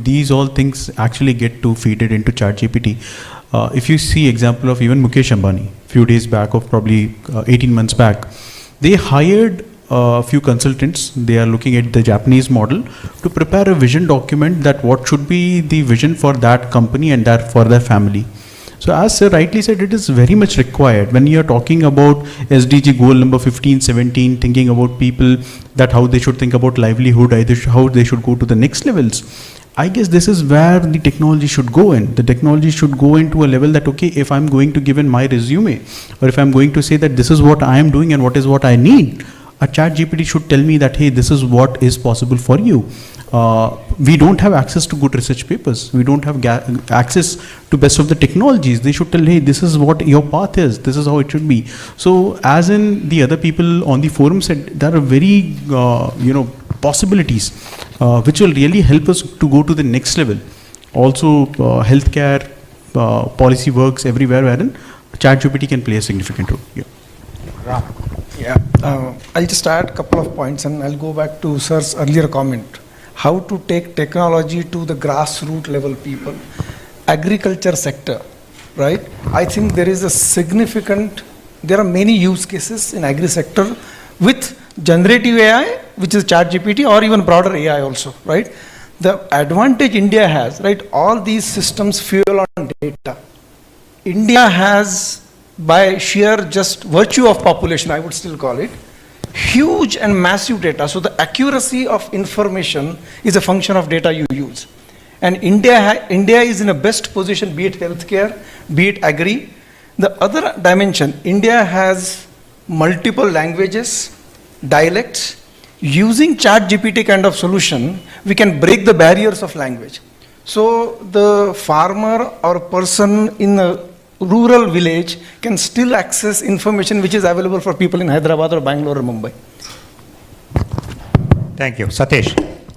these all things actually get to feed it into ChatGPT. If you see example of even Mukesh Ambani, few days back, of probably 18 months back, they hired a few consultants. They are looking at the Japanese model to prepare a vision document that what should be the vision for that company and that for their family. So as Sir rightly said, it is very much required when you are talking about SDG goal number 15, 17, thinking about people, that how they should think about livelihood, how they should go to the next levels. I guess this is where the technology should go in. The technology should go into a level that, okay, if I'm going to give in my resume, or if I'm going to say that this is what I am doing and what is what I need, a ChatGPT should tell me that, hey, this is what is possible for you. We don't have access to good research papers. We don't have access to best of the technologies. They should tell, hey, this is what your path is. This is how it should be. So as in the other people on the forum said, there are very, possibilities which will really help us to go to the next level. Also, healthcare policy works everywhere wherein ChatGPT can play a significant role. Yeah. Yeah, I'll just add a couple of points and I'll go back to Sir's earlier comment. How to take technology to the grassroots level people. Agriculture sector, right? I think there are many use cases in agri sector with generative AI, which is ChatGPT, or even broader AI also, right? The advantage India has, right? All these systems fuel on data. India has, by sheer just virtue of population, I would still call it, huge and massive data. So the accuracy of information is a function of data you use. And India is in a best position, be it healthcare, be it agri, The other dimension, India has multiple languages, dialects. Using ChatGPT kind of solution, we can break the barriers of language. So the farmer or person in a rural village can still access information which is available for people in Hyderabad or Bangalore or Mumbai. Thank you. Satish,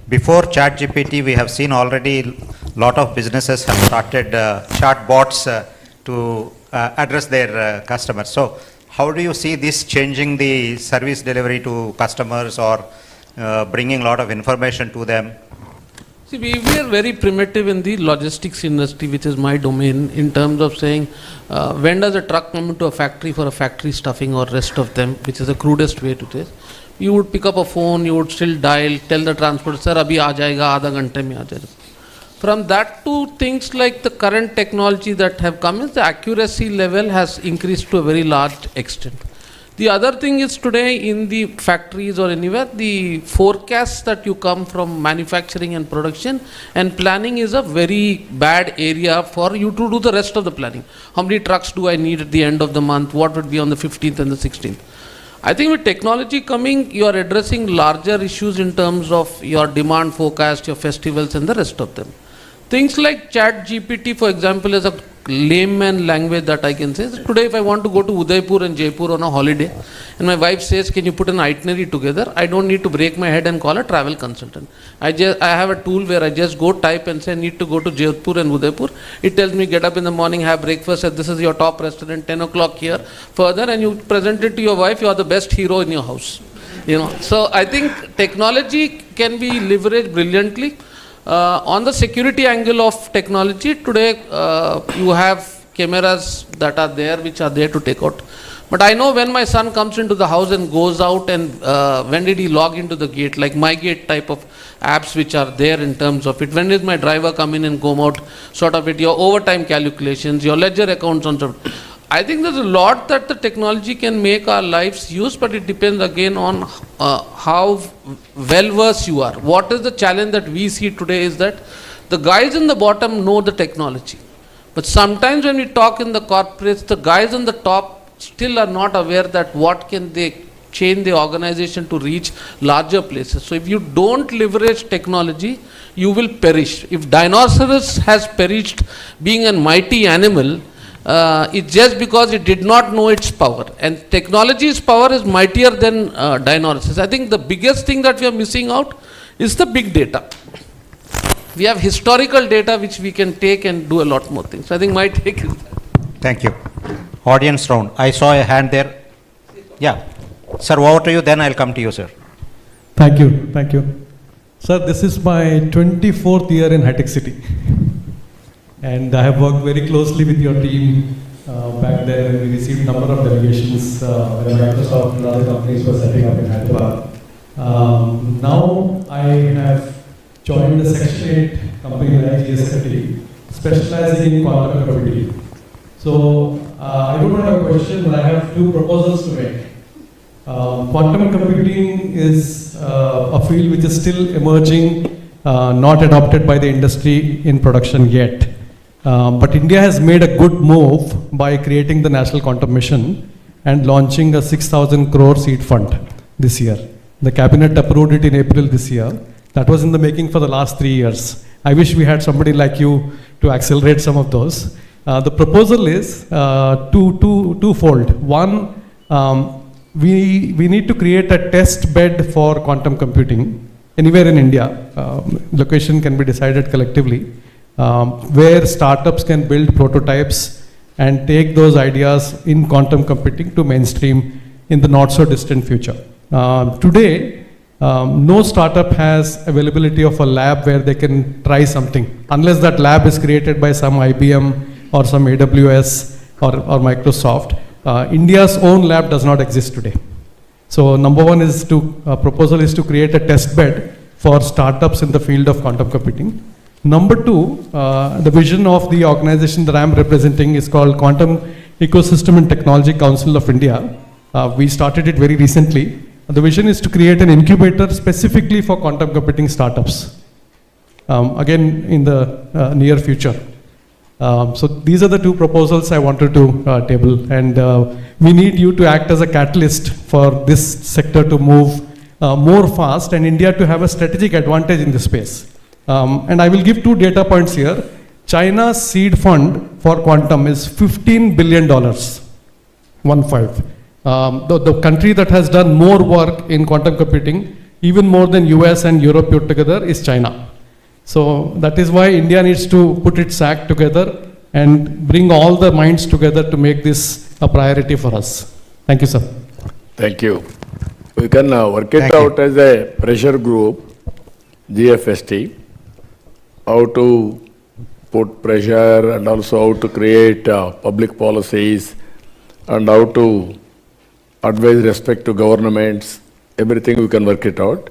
before ChatGPT, we have seen already lot of businesses have started chatbots to address their customers. So how do you see this changing the service delivery to customers or bringing a lot of information to them? See, we are very primitive in the logistics industry, which is my domain, in terms of saying, when does a truck come into a factory for a factory stuffing or rest of them, which is the crudest way to do it. You would pick up a phone, you would still dial, tell the transporter, sir, abhi aa jayega, aadha ghante mein aa jayega. From that to things like the current technology that have come, is the accuracy level has increased to a very large extent. The other thing is today in the factories or anywhere, the forecasts that you come from manufacturing and production and planning is a very bad area for you to do the rest of the planning. How many trucks do I need at the end of the month? What would be on the 15th and the 16th? I think with technology coming, you are addressing larger issues in terms of your demand forecast, your festivals and the rest of them. Things like ChatGPT, for example, is a layman language that I can say. Today, if I want to go to Udaipur and Jaipur on a holiday, and my wife says, can you put an itinerary together? I don't need to break my head and call a travel consultant. I have a tool where I just go type and say, I need to go to Jaipur and Udaipur. It tells me, get up in the morning, have breakfast, and this is your top restaurant, 10 o'clock here, further, and you present it to your wife, you are the best hero in your house. So I think technology can be leveraged brilliantly. On the security angle of technology, today you have cameras that are there, which are there to take out. But I know when my son comes into the house and goes out and when did he log into the gate, like my gate type of apps which are there in terms of it. When did my driver come in and go out, sort of it, your overtime calculations, your ledger accounts on sort of. I think there's a lot that the technology can make our lives use, but it depends again on how well versed you are. What is the challenge that we see today is that the guys in the bottom know the technology. But sometimes when we talk in the corporates, the guys on the top still are not aware that what can they change the organization to reach larger places. So if you don't leverage technology, you will perish. If dinosaurs has perished being a mighty animal, it's just because it did not know its power. And technology's power is mightier than dinosaurs. I think the biggest thing that we are missing out is the big data. We have historical data which we can take and do a lot more things. I think my take is that. Thank you. Audience round. I saw a hand there. Yeah. Sir, over to you, then I'll come to you, sir. Thank you. Thank you. Sir, this is my 24th year in High-Tech City. And I have worked very closely with your team back there. We received a number of delegations when Microsoft and other companies were setting up in Hyderabad. Now I have joined the Section 8 company like GSFT, specializing in quantum computing. So I don't have a question, but I have two proposals to make. Quantum computing is a field which is still emerging, not adopted by the industry in production yet. But India has made a good move by creating the National Quantum Mission and launching a 6,000 crore seed fund this year. The cabinet approved it in April this year. That was in the making for the last 3 years. I wish we had somebody like you to accelerate some of those. The proposal is twofold. One, we need to create a test bed for quantum computing anywhere in India. Location can be decided collectively. Where startups can build prototypes and take those ideas in quantum computing to mainstream in the not so distant future. Today, no startup has availability of a lab where they can try something, unless that lab is created by some IBM or some AWS or Microsoft. India's own lab does not exist today. So number one is proposal is to create a test bed for startups in the field of quantum computing. Number two, the vision of the organization that I'm representing is called Quantum Ecosystem and Technology Council of India. We started it very recently. The vision is to create an incubator specifically for quantum computing startups, again in the near future. So these are the two proposals I wanted to table, and we need you to act as a catalyst for this sector to move more fast and India to have a strategic advantage in this space. And I will give 2 data points here. China's seed fund for quantum is $15 billion, 1-5. The country that has done more work in quantum computing, even more than US and Europe put together, is China. So that is why India needs to put its act together and bring all the minds together to make this a priority for us. Thank you, sir. Thank you. We can work it out as a pressure group, GFST, how to put pressure and also how to create public policies and how to advise respect to governments, everything we can work it out.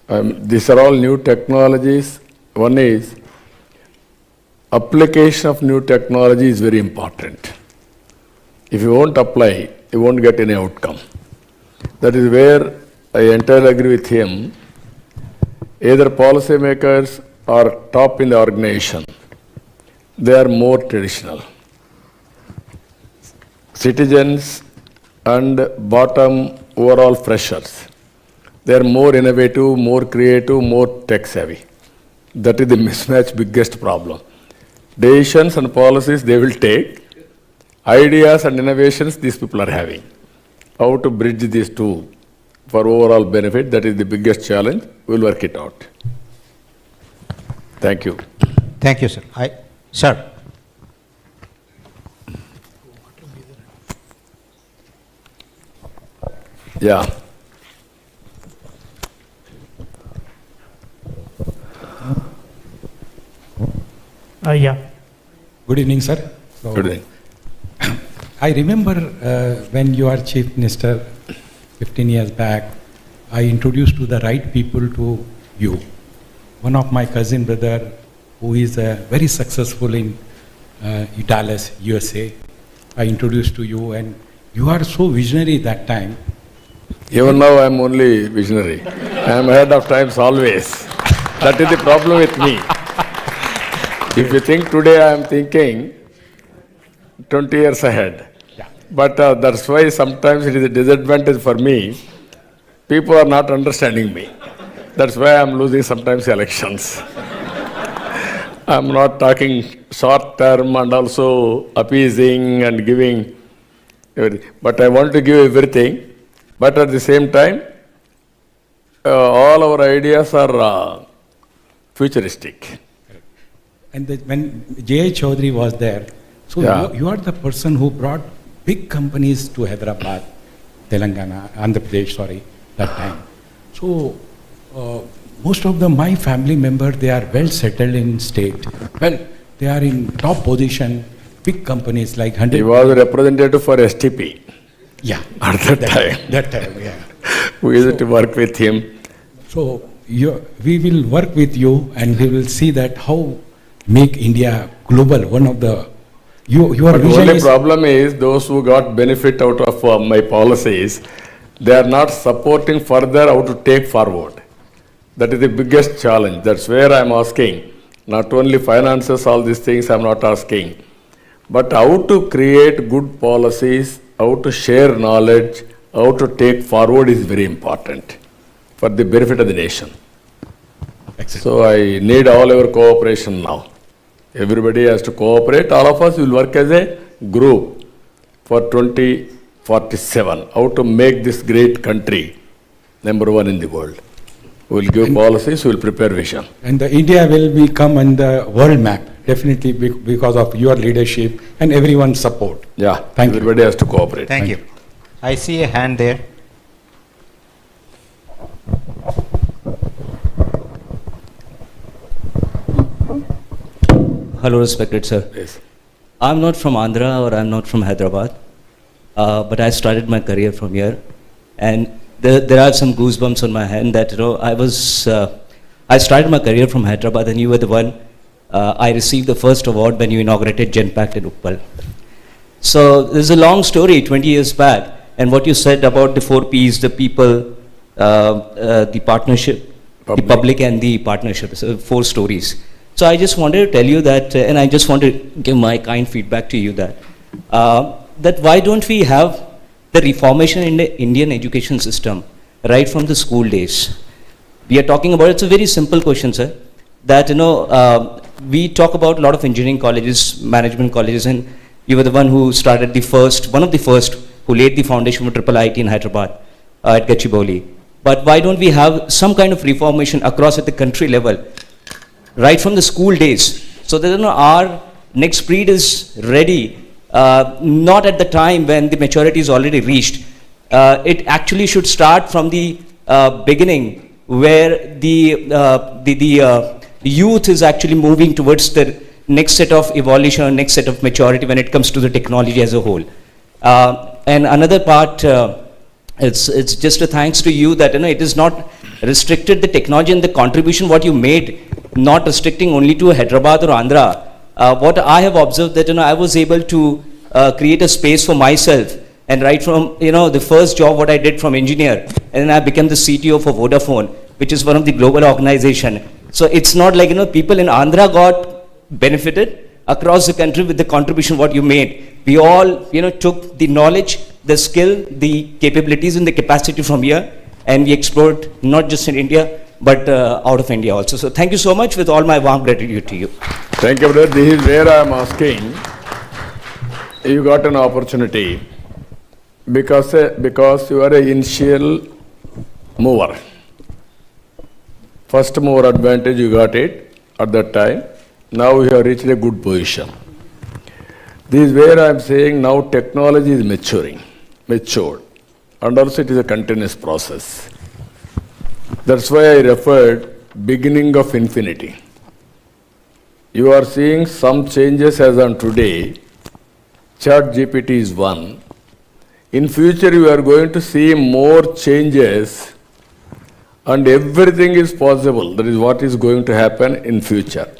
These are all new technologies. One is application of new technology is very important. If you won't apply, you won't get any outcome. That is where I entirely agree with him. Either policymakers or top in the organization, they are more traditional. Citizens and bottom overall freshers, they are more innovative, more creative, more tech savvy. That is the mismatch biggest problem. Decisions and policies they will take, ideas and innovations these people are having. How to bridge these two for overall benefit, that is the biggest challenge. We will work it out. Thank you. Thank you, sir. Sir. Yeah. Yeah. Good evening, sir. So, Good evening. I remember when you are Chief Minister 15 years back, I introduced to the right people to you. One of my cousin brother, who is very successful in Dallas, USA, I introduced to you, and you are so visionary that time. Even now I am only visionary. I am ahead of times always. That is the problem with me. If you think today, I am thinking 20 years ahead. Yeah. But that's why sometimes it is a disadvantage for me. People are not understanding me. That's why I am losing sometimes elections. I am not talking short term and also appeasing and giving everything. But I want to give everything. But at the same time, all our ideas are futuristic. And when J.I. Chaudhary was there, so Yeah. you are the person who brought big companies to Hyderabad, Telangana, Andhra Pradesh, that time. So most of my family members, they are well settled in state. Well, they are in top position, big companies like 100. He was a representative for STP. Yeah. At that time. That time, yeah. We used to work with him. So we will work with you, and we will see that how make India global. One of the your But the vision only is problem is those who got benefit out of my policies, they are not supporting further how to take forward. That is the biggest challenge. That's where I am asking. Not only finances, all these things I am not asking. But how to create good policies, how to share knowledge, how to take forward is very important for the benefit of the nation. Excellent. So I need all your cooperation now. Everybody has to cooperate. All of us will work as a group for 2047. How to make this great country #1 in the world. We will give policies, we will prepare vision. And the India will become on the world map, definitely because of your leadership and everyone's support. Yeah, Thank you. everybody has to cooperate. Thank you. I see a hand there. Hello, respected sir. Yes. I'm not from Andhra or I'm not from Hyderabad, but I started my career from here, and there are some goosebumps on my hand that I started my career from Hyderabad, and you were the one. I received the first award when you inaugurated Genpact in Uppal. So there's a long story, 20 years back, and what you said about the 4 Ps, the people, the partnership, the public and the partnership, so 4 stories. So I just wanted to tell you that, and I just want to give my kind feedback to you that, that why don't we have the reformation in the Indian education system right from the school days? We are talking about, it's a very simple question, sir, that, we talk about a lot of engineering colleges, management colleges, and you were the one who started one of the first who laid the foundation for triple IT in Hyderabad at Gachibowli. But why don't we have some kind of reformation across at the country level, right from the school days, so that our next breed is ready, not at the time when the maturity is already reached. It actually should start from the beginning, where the youth is actually moving towards the next set of evolution, next set of maturity when it comes to the technology as a whole. And another part, it's just a thanks to you that it is not restricted the technology and the contribution what you made, not restricting only to Hyderabad or Andhra. What I have observed that I was able to create a space for myself, and right from the first job what I did from engineer, and then I became the CTO for Vodafone, which is one of the global organization. So it's not like people in Andhra got benefited across the country with the contribution what you made. We all took the knowledge, the skill, the capabilities and the capacity from here, and we explored not just in India but out of India also. So thank you so much, with all my warm gratitude to you. Thank you, brother. This is where I am asking. You got an opportunity because you are an initial mover. First mover advantage, you got it at that time. Now you have reached a good position. This is where I am saying now technology is matured, and also it is a continuous process. That's why I referred beginning of infinity. You are seeing some changes as on today. ChatGPT is one. In future you are going to see more changes, and everything is possible. That is what is going to happen in future.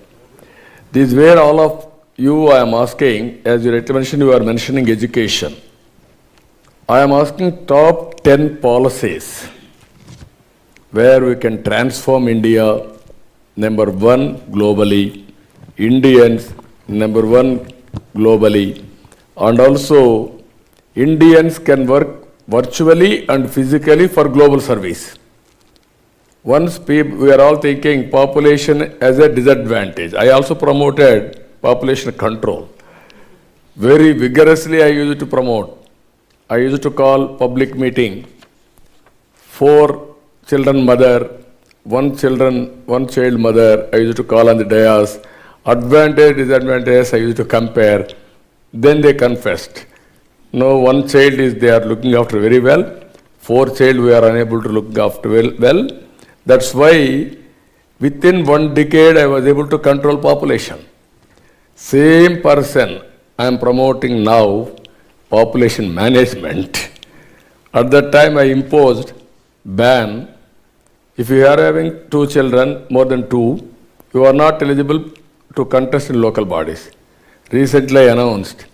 This is where all of you I am asking, as you mentioned, you are mentioning education. I am asking top 10 policies where we can transform India, number one globally, Indians, number one globally, and also Indians can work virtually and physically for global service. Once we are all thinking population as a disadvantage. I also promoted population control. Very vigorously I used to promote. I used to call public meeting, 4 children mother, 1 child mother, I used to call on the dais. Advantage, disadvantage, I used to compare. Then they confessed. No, 1 child is they are looking after very well. 4 child we are unable to look after well. That's why within 1 decade I was able to control population. Same person I am promoting now, population management. At that time I imposed ban. If you are having 2 children, more than 2, you are not eligible to contest in local bodies. Recently I announced,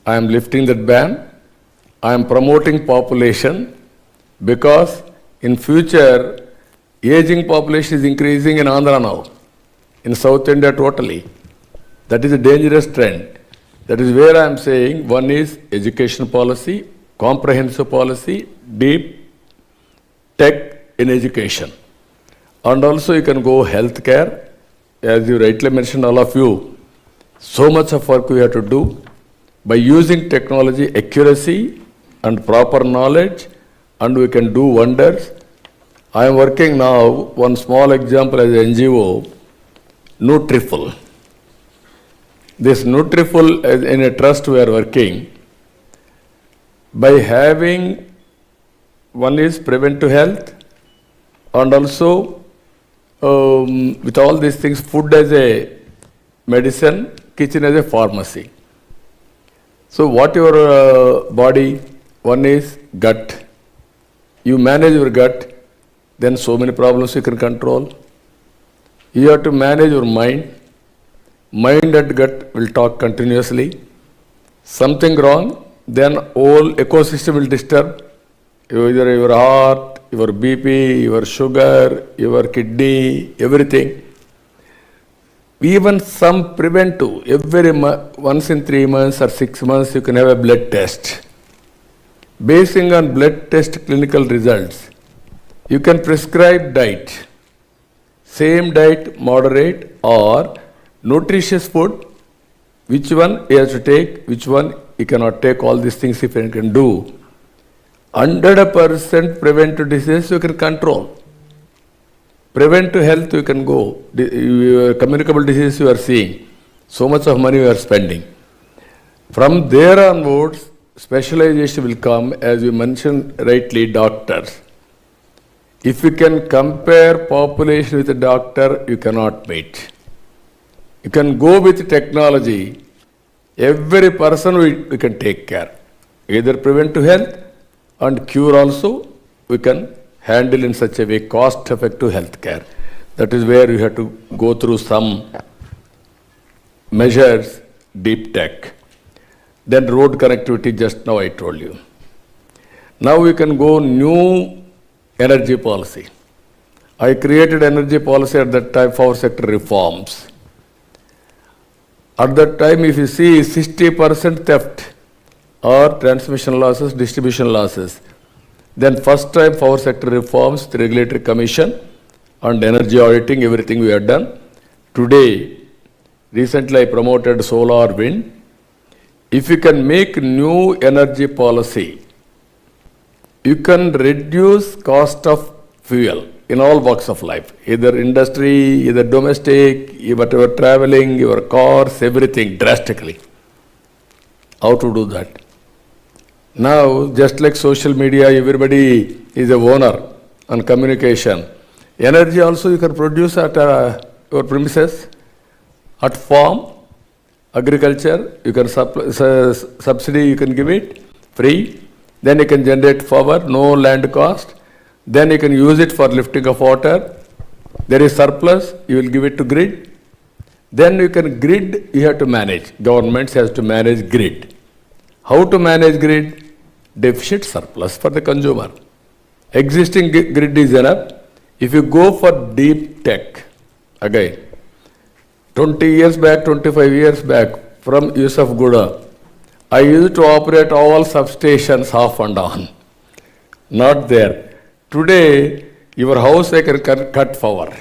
I am lifting that ban. I am promoting population because in future, aging population is increasing in Andhra now, in South India totally. That is a dangerous trend. That is where I am saying, one is education policy, comprehensive policy, deep tech in education. And also you can go healthcare, as you rightly mentioned, all of you, so much of work we have to do. By using technology, accuracy and proper knowledge, and we can do wonders. I am working now, one small example as an NGO, Nutriful. This Nutriful, in a trust we are working, by having, one is preventive health, and also with all these things, food as a medicine, kitchen as a pharmacy. So what your body, one is gut. You manage your gut, then so many problems you can control. You have to manage your mind. Mind and gut will talk continuously. Something wrong, then whole ecosystem will disturb. Either your heart, your BP, your sugar, your kidney, everything. Even some preventive, once in 3 months or 6 months, you can have a blood test. Basing on blood test clinical results, you can prescribe diet. Same diet, moderate or nutritious food, which one he has to take, which one he cannot take, all these things if he can do. 100% preventive disease you can control. Preventive health you can go. Communicable disease you are seeing. So much of money you are spending. From there onwards, specialization will come, as you mentioned rightly, doctors. If you can compare population with a doctor, you cannot meet. You can go with technology. Every person we can take care. Either preventive health and cure also we can handle in such a way, cost-effective health care. That is where you have to go through some measures, deep tech. Then road connectivity, just now I told you. Now we can go new energy policy. I created energy policy at that time, power sector reforms. At that time, if you see 60% theft or transmission losses, distribution losses, then first time power sector reforms, the regulatory commission and energy auditing, everything we have done. Today, recently I promoted solar, wind. If you can make new energy policy, you can reduce cost of fuel in all walks of life, either industry, either domestic, whatever traveling, your cars, everything drastically. How to do that? Now, just like social media, everybody is a owner on communication. Energy also you can produce at your premises, at farm, agriculture, you can subsidy, you can give it free. Then you can generate power, no land cost. Then you can use it for lifting of water. There is surplus, you will give it to grid. Then you can grid, you have to manage. Government has to manage grid. How to manage grid? Deficit surplus for the consumer. Existing grid is enough. If you go for deep tech, again, 20 years back, 25 years back, from Yusuf Guda, I used to operate all substations off and on. Not there. Today, your house I can cut power.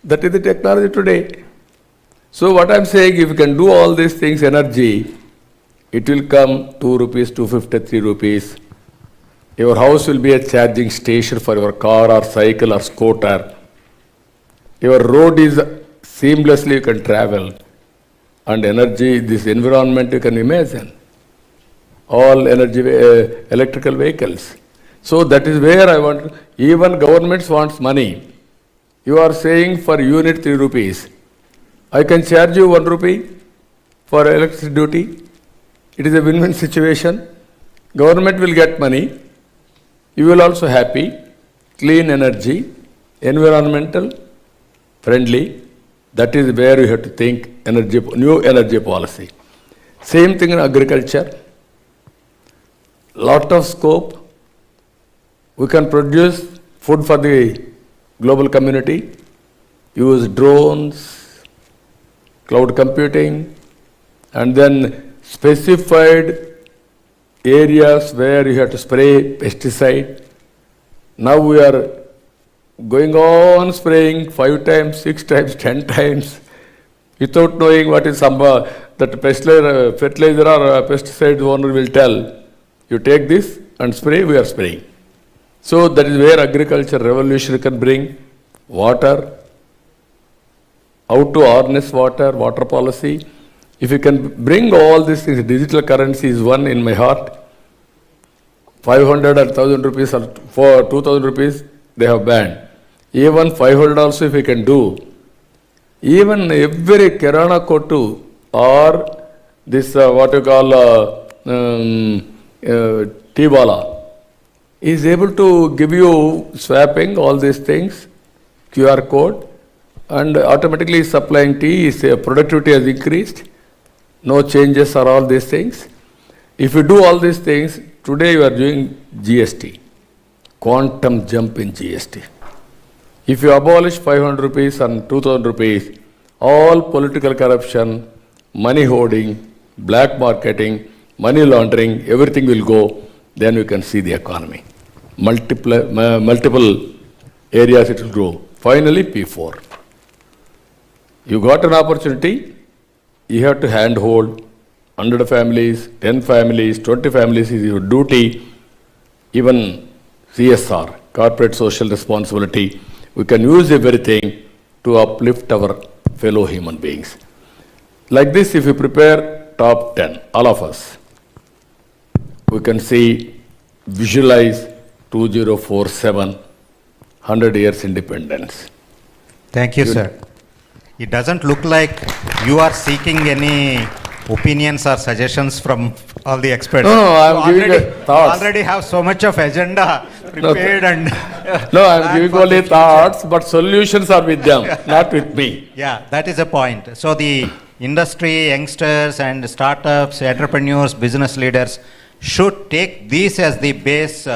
That is the technology today. So what I am saying, if you can do all these things, energy, it will come 2 rupees, 250, 3 rupees. Your house will be a charging station for your car or cycle or scooter. Your road is seamlessly you can travel. And energy, this environment you can imagine. All energy, electrical vehicles. So that is where I want, even governments wants money. You are saying for unit 3 rupees. I can charge you 1 rupee for electricity duty. It is a win-win situation. Government will get money. You will also happy. Clean energy, environmental, friendly. That is where you have to think energy, new energy policy. Same thing in agriculture. Lot of scope. We can produce food for the global community. Use drones, cloud computing, and then specified areas where you have to spray pesticide. Now we are going on spraying 5 times, 6 times, 10 times without knowing what is that fertilizer or pesticide owner will tell. You take this and spray, we are spraying. So that is where agriculture revolution can bring. Water, how to harness water, water policy. If you can bring all these things, digital currency is one in my heart. 500 or 1,000 rupees or for 2,000 rupees, they have banned. Even 500 also if you can do. Even every Kirana Kotu or this what you call T-Bala is able to give you swapping all these things, QR code, and automatically supplying tea, productivity has increased. No changes are all these things. If you do all these things, today you are doing GST, quantum jump in GST. If you abolish 500 rupees and 2,000 rupees, all political corruption, money hoarding, black marketing, money laundering, everything will go, then you can see the economy. Multiple areas it will grow. Finally, P4. You got an opportunity, you have to handhold 100 families, 10 families, 20 families is your duty, even CSR, corporate social responsibility. We can use everything to uplift our fellow human beings. Like this, if you prepare top 10, all of us, we can see, visualize 2047, 100 years independence. Thank you, sir. It doesn't look like you are seeking any opinions or suggestions from all the experts. No, I'm giving thoughts. Already have so much of agenda prepared and no, I'm giving only thoughts, but solutions are with them, not with me. Yeah, that is a point. So the industry, youngsters and startups, entrepreneurs, business leaders should take these as the base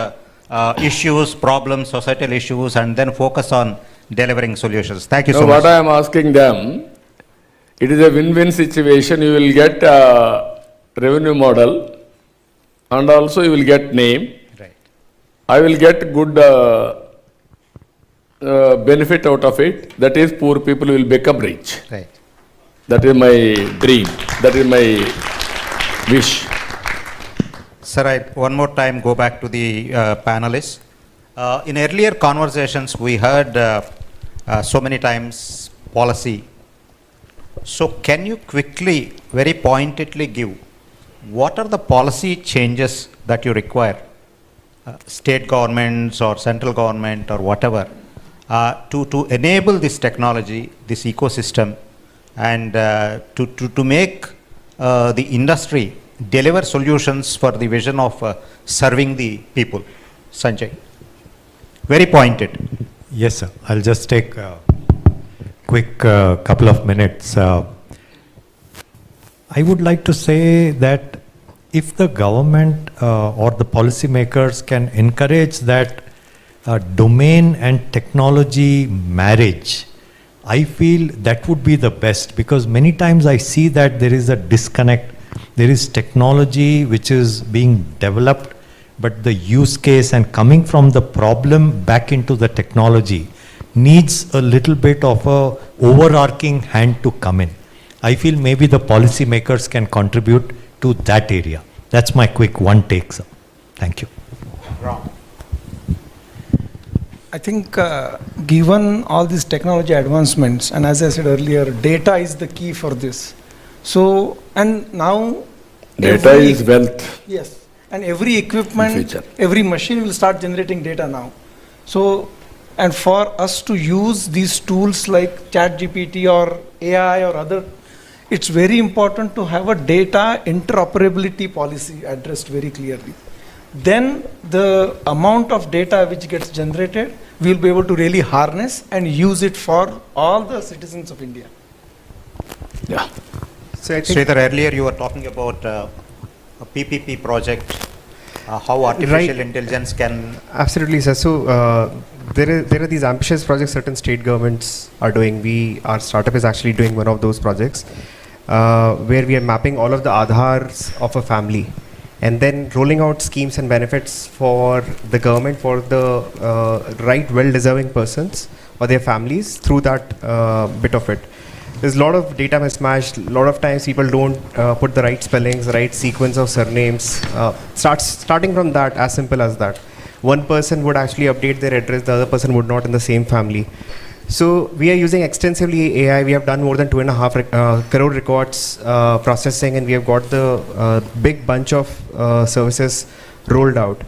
issues, problems, societal issues, and then focus on delivering solutions. Thank you so much. What I am asking them, it is a win-win situation. You will get a revenue model and also you will get name. Right. I will get good benefit out of it. That is, poor people will become rich. Right. That is my dream. That is my wish. Sir, I one more time go back to the panelists. In earlier conversations, we heard so many times policy. So can you quickly, very pointedly give what are the policy changes that you require, state governments or central government or whatever, to enable this technology, this ecosystem, and to make the industry deliver solutions for the vision of serving the people? Sanjay. Very pointed. Yes, sir. I'll just take a quick couple of minutes. I would like to say that if the government or the policymakers can encourage that domain and technology marriage, I feel that would be the best, because many times I see that there is a disconnect. There is technology which is being developed, but the use case and coming from the problem back into the technology needs a little bit of a overarching hand to come in. I feel maybe the policymakers can contribute to that area. That's my quick one take, sir. Thank you. I think given all these technology advancements, and as I said earlier, data is the key for this. So, and now data is wealth. Yes. And every equipment, every machine will start generating data now. So, and for us to use these tools like ChatGPT or AI or other, it's very important to have a data interoperability policy addressed very clearly. Then the amount of data which gets generated, we'll be able to really harness and use it for all the citizens of India. Yeah. So Sridhar, earlier you were talking about a PPP project, how artificial intelligence can... Absolutely, sir. So there are these ambitious projects certain state governments are doing. Our startup is actually doing one of those projects where we are mapping all of the Aadhars of a family and then rolling out schemes and benefits for the government for the right well-deserving persons or their families through that bit of it. There's a lot of data mismatch. A lot of times people don't put the right spellings, right sequence of surnames. Starting from that, as simple as that. One person would actually update their address, the other person would not in the same family. So we are using extensively AI. We have done more than 2.5 crore records processing, and we have got the big bunch of services rolled out.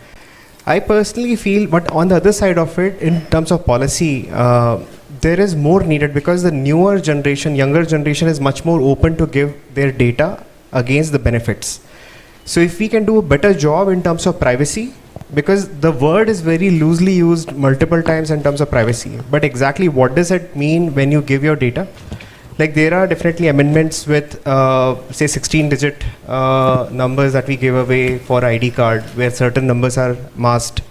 I personally feel, but on the other side of it, in terms of policy, there is more needed because the newer generation, younger generation is much more open to give their data against the benefits. So if we can do a better job in terms of privacy, because the word is very loosely used multiple times in terms of privacy, but exactly what does it mean when you give your data? Like there are definitely amendments with say 16-digit numbers that we give away for ID card where certain numbers are masked.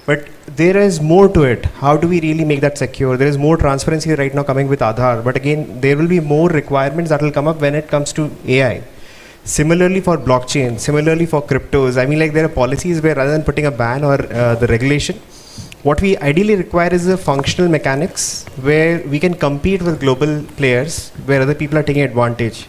But there is more to it. How do we really make that secure? There is more transparency right now coming with Aadhaar, but again, there will be more requirements that will come up when it comes to AI. Similarly for blockchain, similarly for cryptos, I mean, like, there are policies where rather than putting a ban or the regulation, what we ideally require is a functional mechanics where we can compete with global players where other people are taking advantage.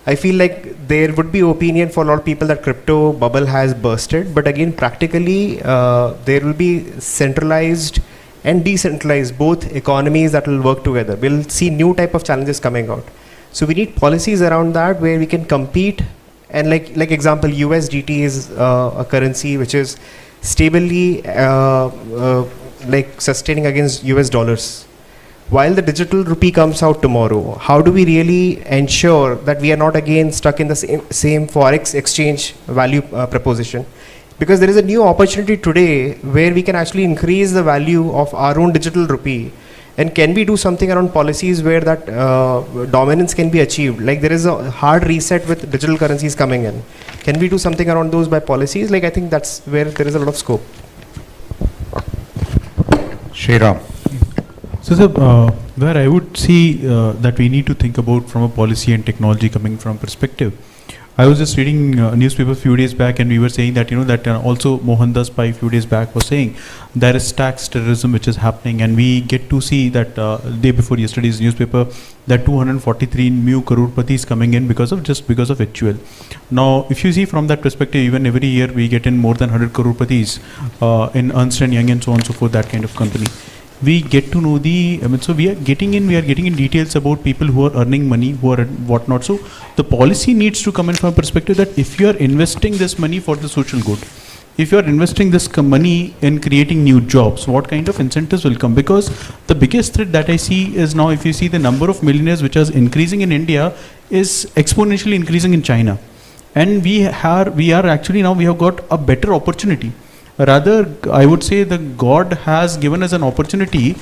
I feel like there would be opinion for a lot of people that crypto bubble has bursted, but again, practically, there will be centralized and decentralized, both economies that will work together. We'll see new type of challenges coming out. So we need policies around that where we can compete, and like example, USDT is a currency which is stably like sustaining against US dollars. While the digital rupee comes out tomorrow, how do we really ensure that we are not again stuck in the same forex exchange value proposition? Because there is a new opportunity today where we can actually increase the value of our own digital rupee. And can we do something around policies where that dominance can be achieved? Like, there is a hard reset with digital currencies coming in. Can we do something around those by policies? Like, I think that's where there is a lot of scope. Shriram. So, sir, where I would see that we need to think about from a policy and technology coming from perspective. I was just reading a newspaper a few days back, and we were saying that, that also Mohandas Pai a few days back was saying there is tax terrorism which is happening, and we get to see that day before yesterday's newspaper that 243 new crorepati coming in because of HUL. Now, if you see from that perspective, even every year we get in more than 100 crorepatis in Ernst & Young and so on and so forth, that kind of company. We get to know so we are getting in details about people who are earning money, who are whatnot. So the policy needs to come in from a perspective that if you are investing this money for the social good, if you are investing this money in creating new jobs, what kind of incentives will come? Because the biggest threat that I see is now, if you see the number of millionaires which is increasing in India is exponentially increasing in China. And we are actually now, we have got a better opportunity. Rather, I would say that God has given us an opportunity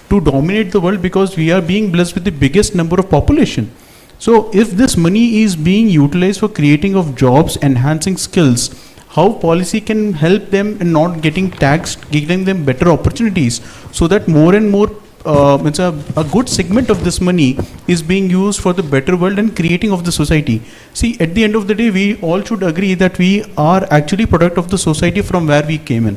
to dominate the world because we are being blessed with the biggest number of population. So if this money is being utilized for creating of jobs, enhancing skills, how policy can help them in not getting taxed, giving them better opportunities, so that more and more a good segment of this money is being used for the better world and creating of the society. See, at the end of the day, we all should agree that we are actually product of the society from where we came in.